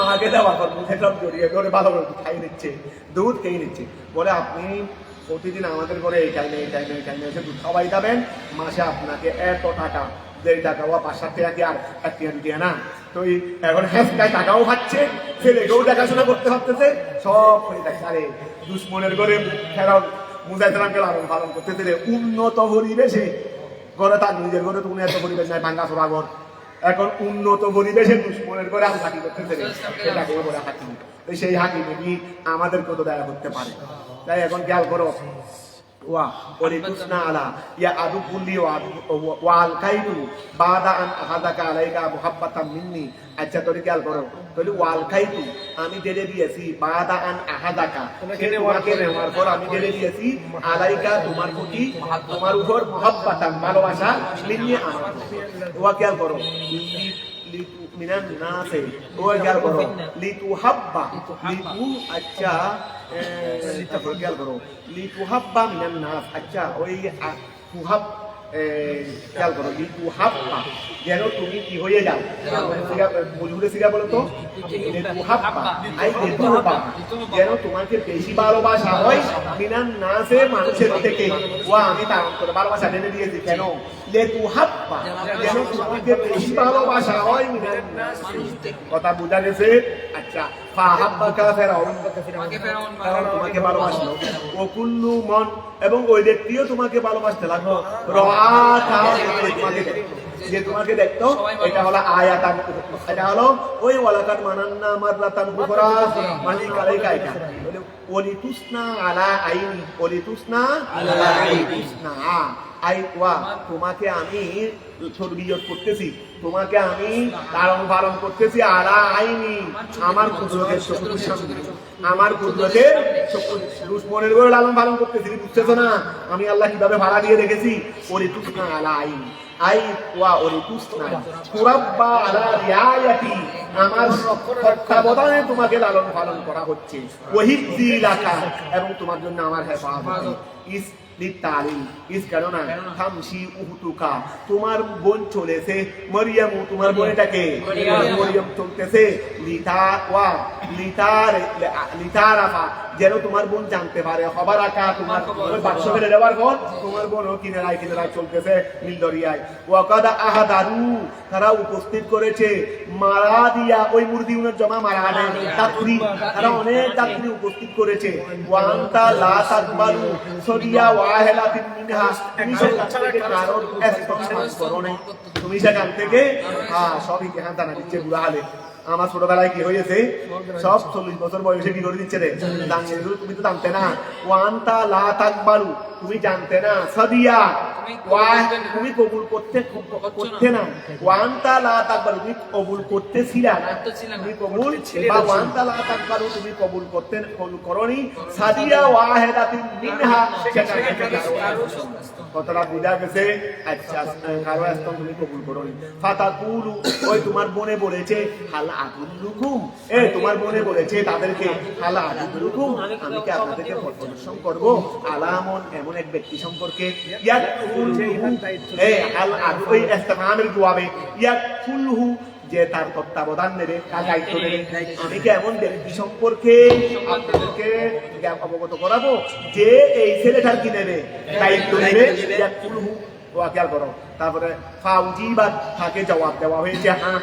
মাকে দেওয়ার পর মুখে সব জড়িয়ে ধরে ভালো করে দুধ খেয়ে নিচ্ছে। বলে আপনি প্রতিদিন আমাদের ঘরে এই টাইমে এসে দুধ খাওয়াই যাবেন, মাসে আপনাকে এত টাকা, 1.5 টাকা বা 5-7 টাকা কি আর 1 টাকা দিয়ে না। তো এখন হ্যাঁ টাকাও খাচ্ছে, ছেলেকেও দেখাশোনা করতে পারতেছে, সব হয়ে যাচ্ছে। আরে দুশ্মনের ঘরে ফেরাও মুসা ইসলামকে লালন পালন করতেছে উন্নত পরিবেশে, ঘরে তার নিজের ঘরে তো উনি এত পরিবেশ নাই, ভাঙ্গা চোরা ঘর, এখন উন্নত পরিবেশে দুশ্মনের ঘরে আমি হাঁটি করতেছে, সেটাকে বলে হাঁটি। সেই হাঁটি নাকি আমাদেরকেও তো দয়া করতে পারে। তাই এখন খেয়াল করো, ولتصنع على يا أبو كلي والكيد بعد أن أخذك عليك محبة مني। আচ্ছা তোর খেয়াল করো, তাহলে ওয়ালকাইতু আমি ঢেলে দিয়েছি, বাদা আন আহাদাকা তোমাকে নেওয়ার পর আমি ঢেলে দিয়েছি, আলাইকা তোমার প্রতি, তোমার উপর মহাব্বাতান ভালোবাসা, মিন্নি আমার। ওয়া খেয়াল করো মিনান নাসে, ওয়া খেয়াল করো লিতু হাব্বা লিতু, আচ্ছা খেয়াল করো লিতু হাব্বা মিনান নাস। আচ্ছা ওই তুহাব খেয়াল করো লিতু হাপ্পা যেন তুমি কি হয়ে যাও মজুরে সিগা বলো তো লিতু হাপ্পা আই লিতু হাপ্পা যেন তোমাকে বেশি ভালোবাসা হয় মিনান নাসে মানুষের থেকে ওয়া আমি তার অন্তরে ভালোবাসা টেনে দিয়েছি কেন লিতু হাপ্পা যেন তোমাকে বেশি ভালোবাসা হয় মিনান নাস কথা বোঝা গেছে আচ্ছা ফাহাব্বাকা ফিরআউন তোমাকে ভালোবাসলো ও কুল্লু মন এবং ওই ব্যক্তিও তোমাকে ভালোবাসতে লাগলো রাআতা তোমাকে যে তোমাকে দেখতো এটা হলো আয়াতান এটা হলো ওই ওয়ালাকাত মানান্না মাররাতান কুবরা মানে কালাইকা এটা ওলিতুসনা আলা আইনি ওলিতুসনা আলা আইনি আই ওয়া তোমাকে আমি তরবিয়ত করতেছি তোমাকে আমি লালন পালন করতেছি আলা আইনি আমার কুদরতের শক্তির সামনে আমার কুদরতের শক্তি দুশমনের উপর লালন পালন করতেছি বুঝতেছো না আমি আল্লাহ কিভাবে ভাড়া দিয়ে রেখেছি ওলিতুসনা আলা আইনি আই ওয়া ওলিতুসনা কুরাব্বা আলা রিয়ায়াতি আমার তত্ত্বাবধানে তোমাকে লালন পালন করা হচ্ছে ওয়াহিজি লাকা এবং তোমার জন্য আমার হেফাজত ইস লিতালিম ইস কারণে থামশি উহতুকা তোমার বোন চলেছে মরিয়ম তোমার বোনটাকে মরিয়ম চলতেছে লিতারাফা যেন তোমার বোন জানতে পারে খবর রাখা তোমার বাক্স ফেলে দেওয়ার পর তোমার বোনও কিনারায় চলতেছে নীল দরিয়ায় ওয়াকাদা আহাদারু তারা উপস্থিত করেছে মারা দিয়া ওই মুরদিউনের জমা মারা আনে যাত্রী তারা অনেক যাত্রী উপস্থিত করেছে ওয়ান্তা লা তাকবালু সরিয়া ওয়াহেলাতিন মিনহা তুমি সেখান থেকে কারণ এক্সপেকশন করো না তুমি সেখান থেকে সবই কেহান জানা দিচ্ছে বুড়া হালে আমার ছোটবেলায় কি হয়েছে সব 40 বছর বয়সে কি করে দিচ্ছে রে তুমি তো জানতে না ওয়ান্তা লা তাকবালু তুমি জানতে না সাদিয়া তুমি কবুল করতে না ওয়ান্তা লা তাকবালু তুমি কবুল করতেছিলা না তুমি কবুল বা ওয়ান্তা লা তাকবালু তুমি কবুল করনি সাদিয়া ওয়াহিদাতিন মিনহা কথাটা বুঝা গেছে আচ্ছা কারো আসতাম তুমি কবুল করনি ফাতাকুলু ওই তোমার বোনে বলেছে হালা আদুল্লুকুম তোমার বোনে বলেছে তাদেরকে হালা আদুল্লুকুম আমি কি আপনাদেরকে প্রদর্শন করব আলামন এমন এক ব্যক্তি সম্পর্কে ওই ইস্তেফহামের জবাবে ইয়াকুলহু যে তার তত্ত্বাবধান নেবে তার দায়িত্ব নেবে আমি কি এমন ব্যক্তি সম্পর্কে আপনাদেরকে অবগত করাবো যে এই ছেলেটার কি নেবে দায়িত্ব নেবে ইয়াকুলহু খেয়াল করো তারপরে ফাউজিবাত তাকে জবাব দেওয়া হয়েছে হ্যাঁ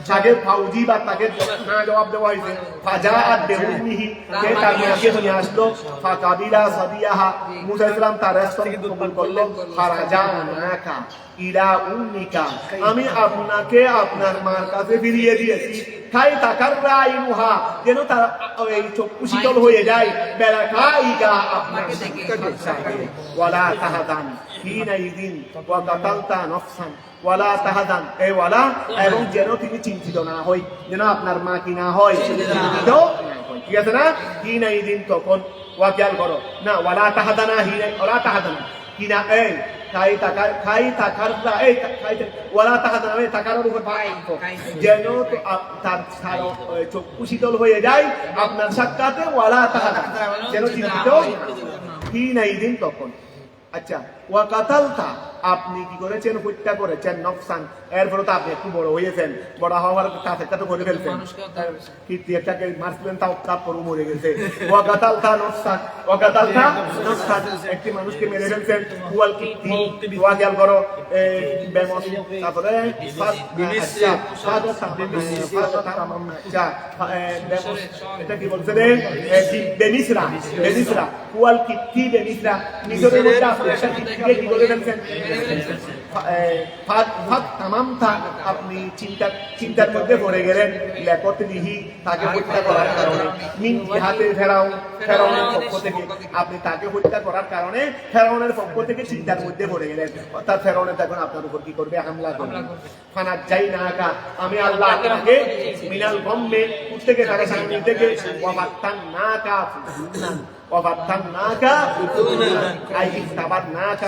তাকে ফাউজিবাত তাকে হ্যাঁ জবাব দেওয়া হয়েছে ফাজাআত বিউম্মিহি কে তার মাকে নিয়ে আসলো ফাকাবিলা সাদিয়াহা মুসা ইসলাম তার রাসূল কবুল করলো ফারাজানাকা ইলা উম্মিকা আমি আপনাকে আপনার মার কাছে ফিরিয়ে দিয়েছি খাই তাকাররা ইনুহা যেন তার এই চক্ষু শীতল হয়ে যায় বেলা খাইগা আপনাকে দেখে ওয়ালা তাহাদান হিনাইদিন ওয়া কাতালতা নাফসান ওয়ালা তাহাদান এই ওয়ালা এবং যেন তিনি চিন্তিত না হয় যেন আপনার মা কি না হয় চিন্তিত না হয় ঠিক আছে না হিনাইদিন তখন ওয়া খেয়াল করো না ওয়ালা তাহাদানা হিনাই ওয়ালা তাহাদানা কিনা এই খাই তাকাররা এই খাই ওয়ালা তাহাদানা এই তাকারের উপর যেন তো তার চক্ষু শীতল হয়ে যায় আপনার সাক্ষাতে ওয়ালা তাহাদানা যেন চিন্তিত হিনাইদিন তখন আচ্ছা ওয়া কাতালতা আপনি কি করেছেন হত্যা করেছেন নফসান এরপরে তো আপনি একটু বড় হয়েছেন বড় হওয়ার কাছে তো করে ফেলছেন কীর্তি একটাকে মারছিলেন তাও তারপর মরে গেছে ওয়া কাতালতা নফসান ওয়া কাতালতা নফসান একটি মানুষকে মেরে ফেলছেন ওয়াল কীর্তি ওয়া খেয়াল করো বেমস তারপরে এটা কি বলছে রে বেনিসরা ওয়াল কীর্তি বেনিসরা নিজের মধ্যে আপনার কি করে ফেলছেন আপনি চিন্তার মধ্যে পড়ে গেলেন লেখত লিহি তাকে হত্যা করার কারণে মিন জিহাতে ফেরাউনের পক্ষ থেকে আপনি তাকে হত্যা করার কারণে ফেরাউনের পক্ষ থেকে চিন্তার মধ্যে পড়ে গেলেন অর্থাৎ ফেরাউনের তখন আপনার উপর কি করবে হামলা করবে ফানাত যাই না কা আমি আল্লাহ আপনাকে মিনাল গম্মে থেকে তাকে সামনে থেকে ওয়াফাত্তান না কা وفتناك أي اختبرناك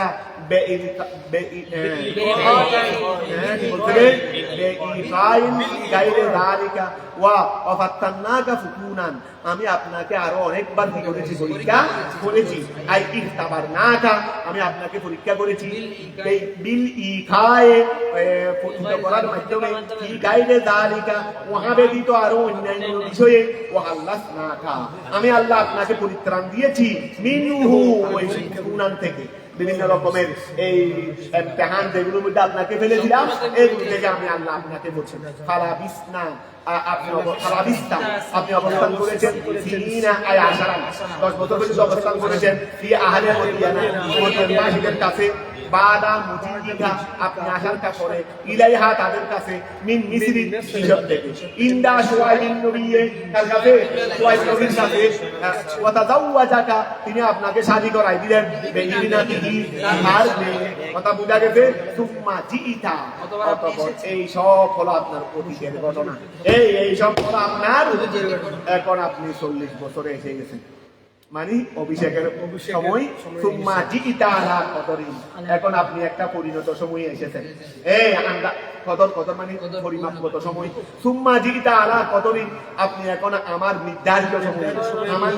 ইফাইন গায়রে যালিকা ওয়া আফাতান্নাকা ফুতুনান, আমি আপনাকে আরো অনেকবার কি করেছি, পরীক্ষা করেছি। আই ইখতাবারনাকা, আমি আপনাকে পরীক্ষা করেছি বিল ইখায়ে, পরীক্ষা করার মাধ্যমে, কি গায়রে যালিকা, ওয়া ব্যতীত আরো অন্যান্য বিষয়ে, ওয়া আল্লাহনাকা, আমি আল্লাহ আপনাকে পরিত্রাণ দিয়েছি মিনহু, ওই ফুতুনান থেকে, বিভিন্ন রকমের এই ইমতিহান যেগুলোর মধ্যে আপনাকে ফেলে দিলাম, এগুলো থেকে আমি আল্লাহ আপনাকে বলছি। ফালাবিসনা, আপনি অবস্থান করেছেন 10 বছর পর্যন্ত অবস্থান করেছেন ফি আহলে মদিনা, মদিনাবাসীদের কাছে, বাদা মুজিদিকা, আপনি আসার পরে, ইলাইহা, তাদের কাছে, মিন মিসরি, মিশর থেকে, ইন্দা শুআইবিন নবিয়ে, তার কাছে, শুআইব নবীর কাছে, ওয়া তাযাওয়াজাকা, তিনি আপনাকে শাদী করাই দিলেন, বেইনাতিহি, আর কথা বুঝা গেছে। সুম্মা জিইতা, অতঃপর এই সব হলো আপনার অতীতের ঘটনা, এই সব হলো আপনার, এখন আপনি 40 বছরে এসে গেছেন, মানে অভিষেকের সময়। সুম্মা জিইতা আলা কদরিন, এখন আপনি একটা পরিণত সময়ে এসেছেন। এই কদর মানে পরিমাপগত সময়। সুম্মা জিইতা আলা কদরিন, আপনি এখন আমার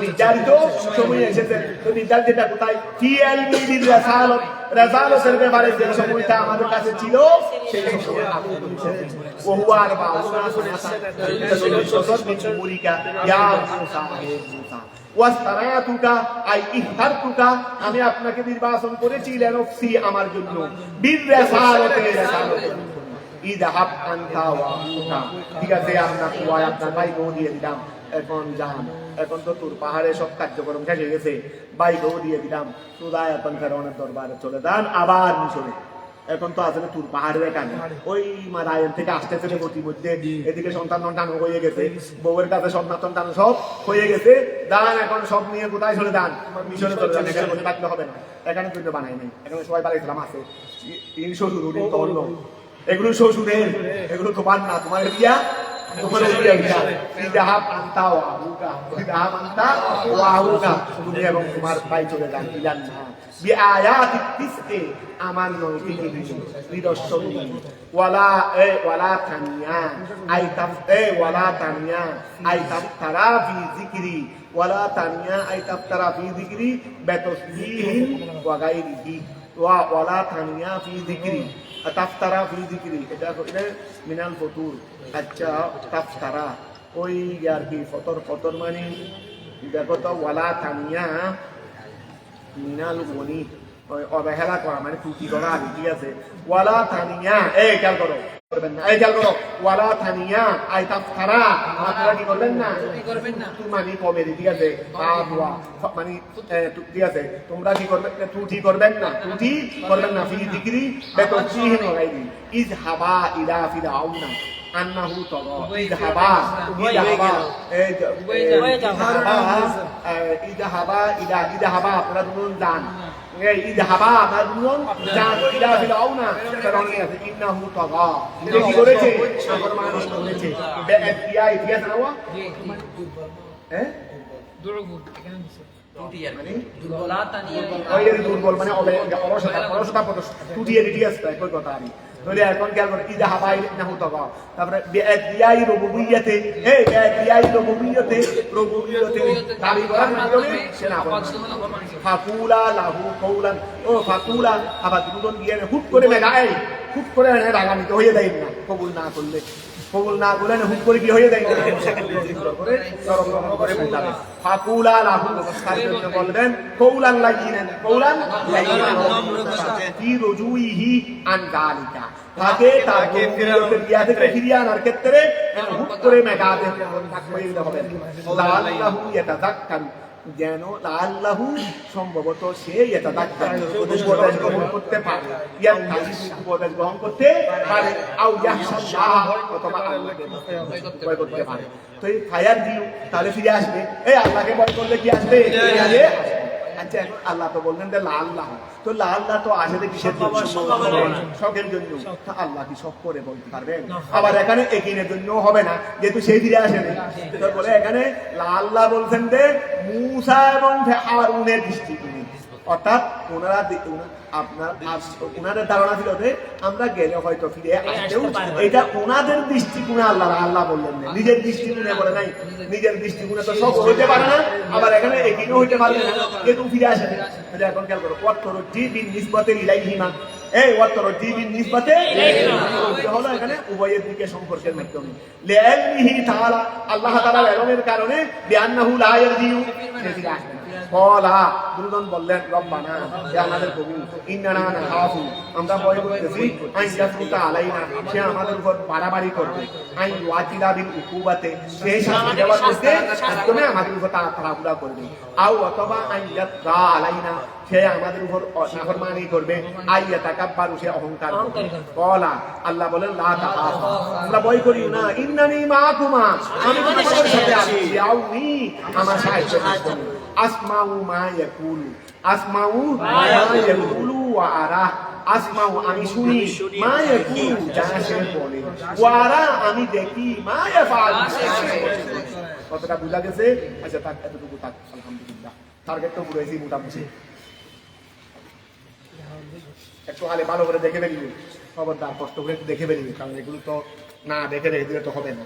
নির্ধারিত সময়ে এসেছেন। তো নির্ধারিতটা কোথায়? ফি আলমিল রাসালত, রাসালতের ব্যাপারে যে সময়টা আমাদের কাছে ছিল, সেই সময় আপনি এসেছেন। ওয়া হুয়া আরবাউনা সানাতান মুরিকা ইয়া মুসা, মুসা ওয়াস্তারাতুকা, আই ইখতারতুকা, আমি আপনাকে নির্বাচন করেছি লিনফসি, আমার জন্য, বিররাসালতে, রাসালতের জন্য। ইযহাব আনতা ওয়া আখুকা, ঠিক আছে, আপনাকে আপনার ভাইকেও দিয়ে দিলাম, এখন যান, এখন তো তোর পাহাড়ে সব কার্যক্রম শেষ হয়ে গেছে, ভাইকেও দিয়ে দিলাম, সুদায় এখন ফেরাউনের দরবারে চলে যান, আবার মিশরে। এখন তো আসলে তুর পাহাড়ের কানে, ওই মারায়ন থেকে আসতেছে প্রতিমধ্যে, এদিকে সন্তান হয়ে গেছে, বউয়ের কাছে সন্তান সব হয়ে গেছে, দান এখন সব নিয়ে কোথায় চলে যান? মিশরে চলে যান। এখানে বসে থাকলে হবে না, এখানে কিন্তু বানাই নাই, এখানে সবাই বানাইছিলাম আছে, শ্বশুর তো অন্য, এগুলো শ্বশুরের, এগুলো তোমার না, তোমার দিয়া, তোমার ইযহাব আনতা ওয়া আখুকা, ইযহাব আনতা ওয়া আখুকা, তুমি এবং তোমার ভাই চলে যান, ইলান না বিআয়াতি তিসে, আমার নৈতিক নিদর্শন, ওয়ালা তানিয়া আই তাফতারা ফি যিকরি, ওয়ালা তানিয়া আই তাফতারা ফি যিকরি বিতাসবিহিন ওয়া গায়রিহি, ওয়ালা তানিয়া ফি যিকরি, তাফতারা ফি যিকরি, এটা মিনাল ফুতুর। আচ্ছা, তাফতারা ওই আর কি, ফতর মানে দেখো তো, ওয়ালা তানিয়া মিনাল গনি, অবহেলা করা মানে ত্রুটি করা, ঠিক আছে। ওয়ালা তানিয়া, এই খেয়াল করো, করবেন না, এই খেয়াল করো, ওয়ালা তানিয়া আই তাফতারা, আপনারা কি করবেন না, মানে কমেডি, ঠিক আছে, মানে ঠিক আছে, তোমরা কি করবে, ত্রুটি করবেন না, ফি যিকরি বিতাসবিহিন ওয়া গায়রিহি, ইযহাবা ইলা ফিরআউনা আন্নাহু তাগা, ইযহাবা আপনারা দুজন যান, ইযহাবা আপনারা দুজন যান, ইলা ফিরআউনা, ফিরআউনের কাছে, ইন্নাহু তাগা, কি করেছে, নাফরমানি করেছে, বেআতিয়া, ইতিহাস না ওয়া, দুর্বল মানে অলসতা, টুটিয়ে ইতিহাস, কই কথা আমি এখন খেয়াল করে, ইযহাবা ইন্নাহু তাগা, তারপরে বিআতিয়াই রুবুবিয়্যতে, রুবুবিয়্যতে দাবি করার মাধ্যমে সে না ফাকুলা লাহু কওলান, ও ফাকুলা, আবার দুজন গিয়ে হুট করে মেঘায়, হুট করে রাগান্বিত হয়ে যায় না, কবুল না করলে হুট করে কি হয়ে যায় না, করে বুঝাবে। ফাকুলা লাহু, তার জন্য বলবেন কওলান লাইয়িনান, ফি রুজুইহি আন যালিকা, তাকে ফিরিয়ে আনার ক্ষেত্রে হুট করে মেঘাতে হবে, লাআল্লাহু ইয়াতাযাক্কারু, যেন লাআল্লাহু, সম্ভবত সে ইয়াতাযাক্কারু, উপদেশ গ্রহণ করতে পারে, উপদেশ গ্রহণ করতে পারে, আও ইয়াখশাল্লাহ, অথবা আল্লাহকে ভয় করতে পারে। তো এই ফায়ার দিও, তাহলে ফিরে আসবে, এই আল্লাহকে ভয় করলে কি আসবে? আচ্ছা, এখন আল্লাহ তো বললেন যে লাআল্লাহ, তো লাআল্লাহ তো আসলে কিসের জন্য? শখের জন্য। আল্লাহ কি শখ করে বলতে পারবেন? আবার এখানে একিনের জন্য হবে না, যেহেতু সেই ফিরে আসেনি, তো বলে এখানে লাআল্লাহ বলছেন যে মুসা এবং হারুনের দৃষ্টিকোণে, অর্থাৎ ওনারা আপনার ওনাদের ধারণা ছিল যে আমরা গেলে হয়তো ফিরে আসতেও, এটা ওনাদের দৃষ্টিকোণে আল্লাহ বললেন না, নিজের দৃষ্টিকোণে বলে নাই। নিজের দৃষ্টিকোণে তো সব হইতে পারে না, আবার এখানে একিনও হইতে পারবে না, কিন্তু ফিরে আসে না। এখন খেয়াল করো, ওয়াত্তরটি বিন নিসবাতে ইলাইহিমা, এই ওয়াত্তরটি বিন নিসবাতে হলো এখানে উভয়ের দিকে সম্পর্কের মাধ্যমে। লিআলমিহি তাআলা, আল্লাহ তাআলার ইলমের কারণে, বিআন্নাহু লা ইয়ারজিউ, সে ফিরে আসবে না। কলা, দুজন বললেন, রব্বানা, হে আমাদের প্রভু, ইন্নানা নাখাফু, আমরা ভয় করতেছি, আইন ইয়াফরুতা আলাইনা, সে আমাদের উপর বাড়াবাড়ি করবে, আইন ওয়াকিলা বিল উকুবাতে, সে শাস্তি দেওয়ার করতে একদমই আমাদের উপর তাড়াহুড়া করবে, আও অথবা আইন ইয়াতগা আলাইনা, সে আমাদের উপর নাফরমানি করবে, আইয়া তাকাব্বারু, সে অহংকার করবে। কলা, আল্লাহ বলেন, লা তাখাফা, আমরা ভয় করিও না, ইন্নানি মাআকুমা, আমি তোমাদের সাথে আছি, আউনি, আমার সাহায্য করবে। আসমাউ মা ইয়াকুলু, আসমাউ মা ইয়াকুলু ওয়া আরা, আসমাউ আমি শুনি, মা ইয়াকুলু যা সে বলে, ওয়া আরা আমি দেখি, মা ইয়াফআল। কতটা বুঝা গেছে? আচ্ছা থাক, এতটুকু থাক, আলহামদুলিল্লাহ টার্গেট তো পুরো এসেই মোটামুটি। একটু হালে ভালো করে দেখে ফেলিবে, খবরদার কষ্ট করে একটু দেখে ফেলিবে, কারণ এগুলো তো না দেখে রেখে দিলে তো হবে না।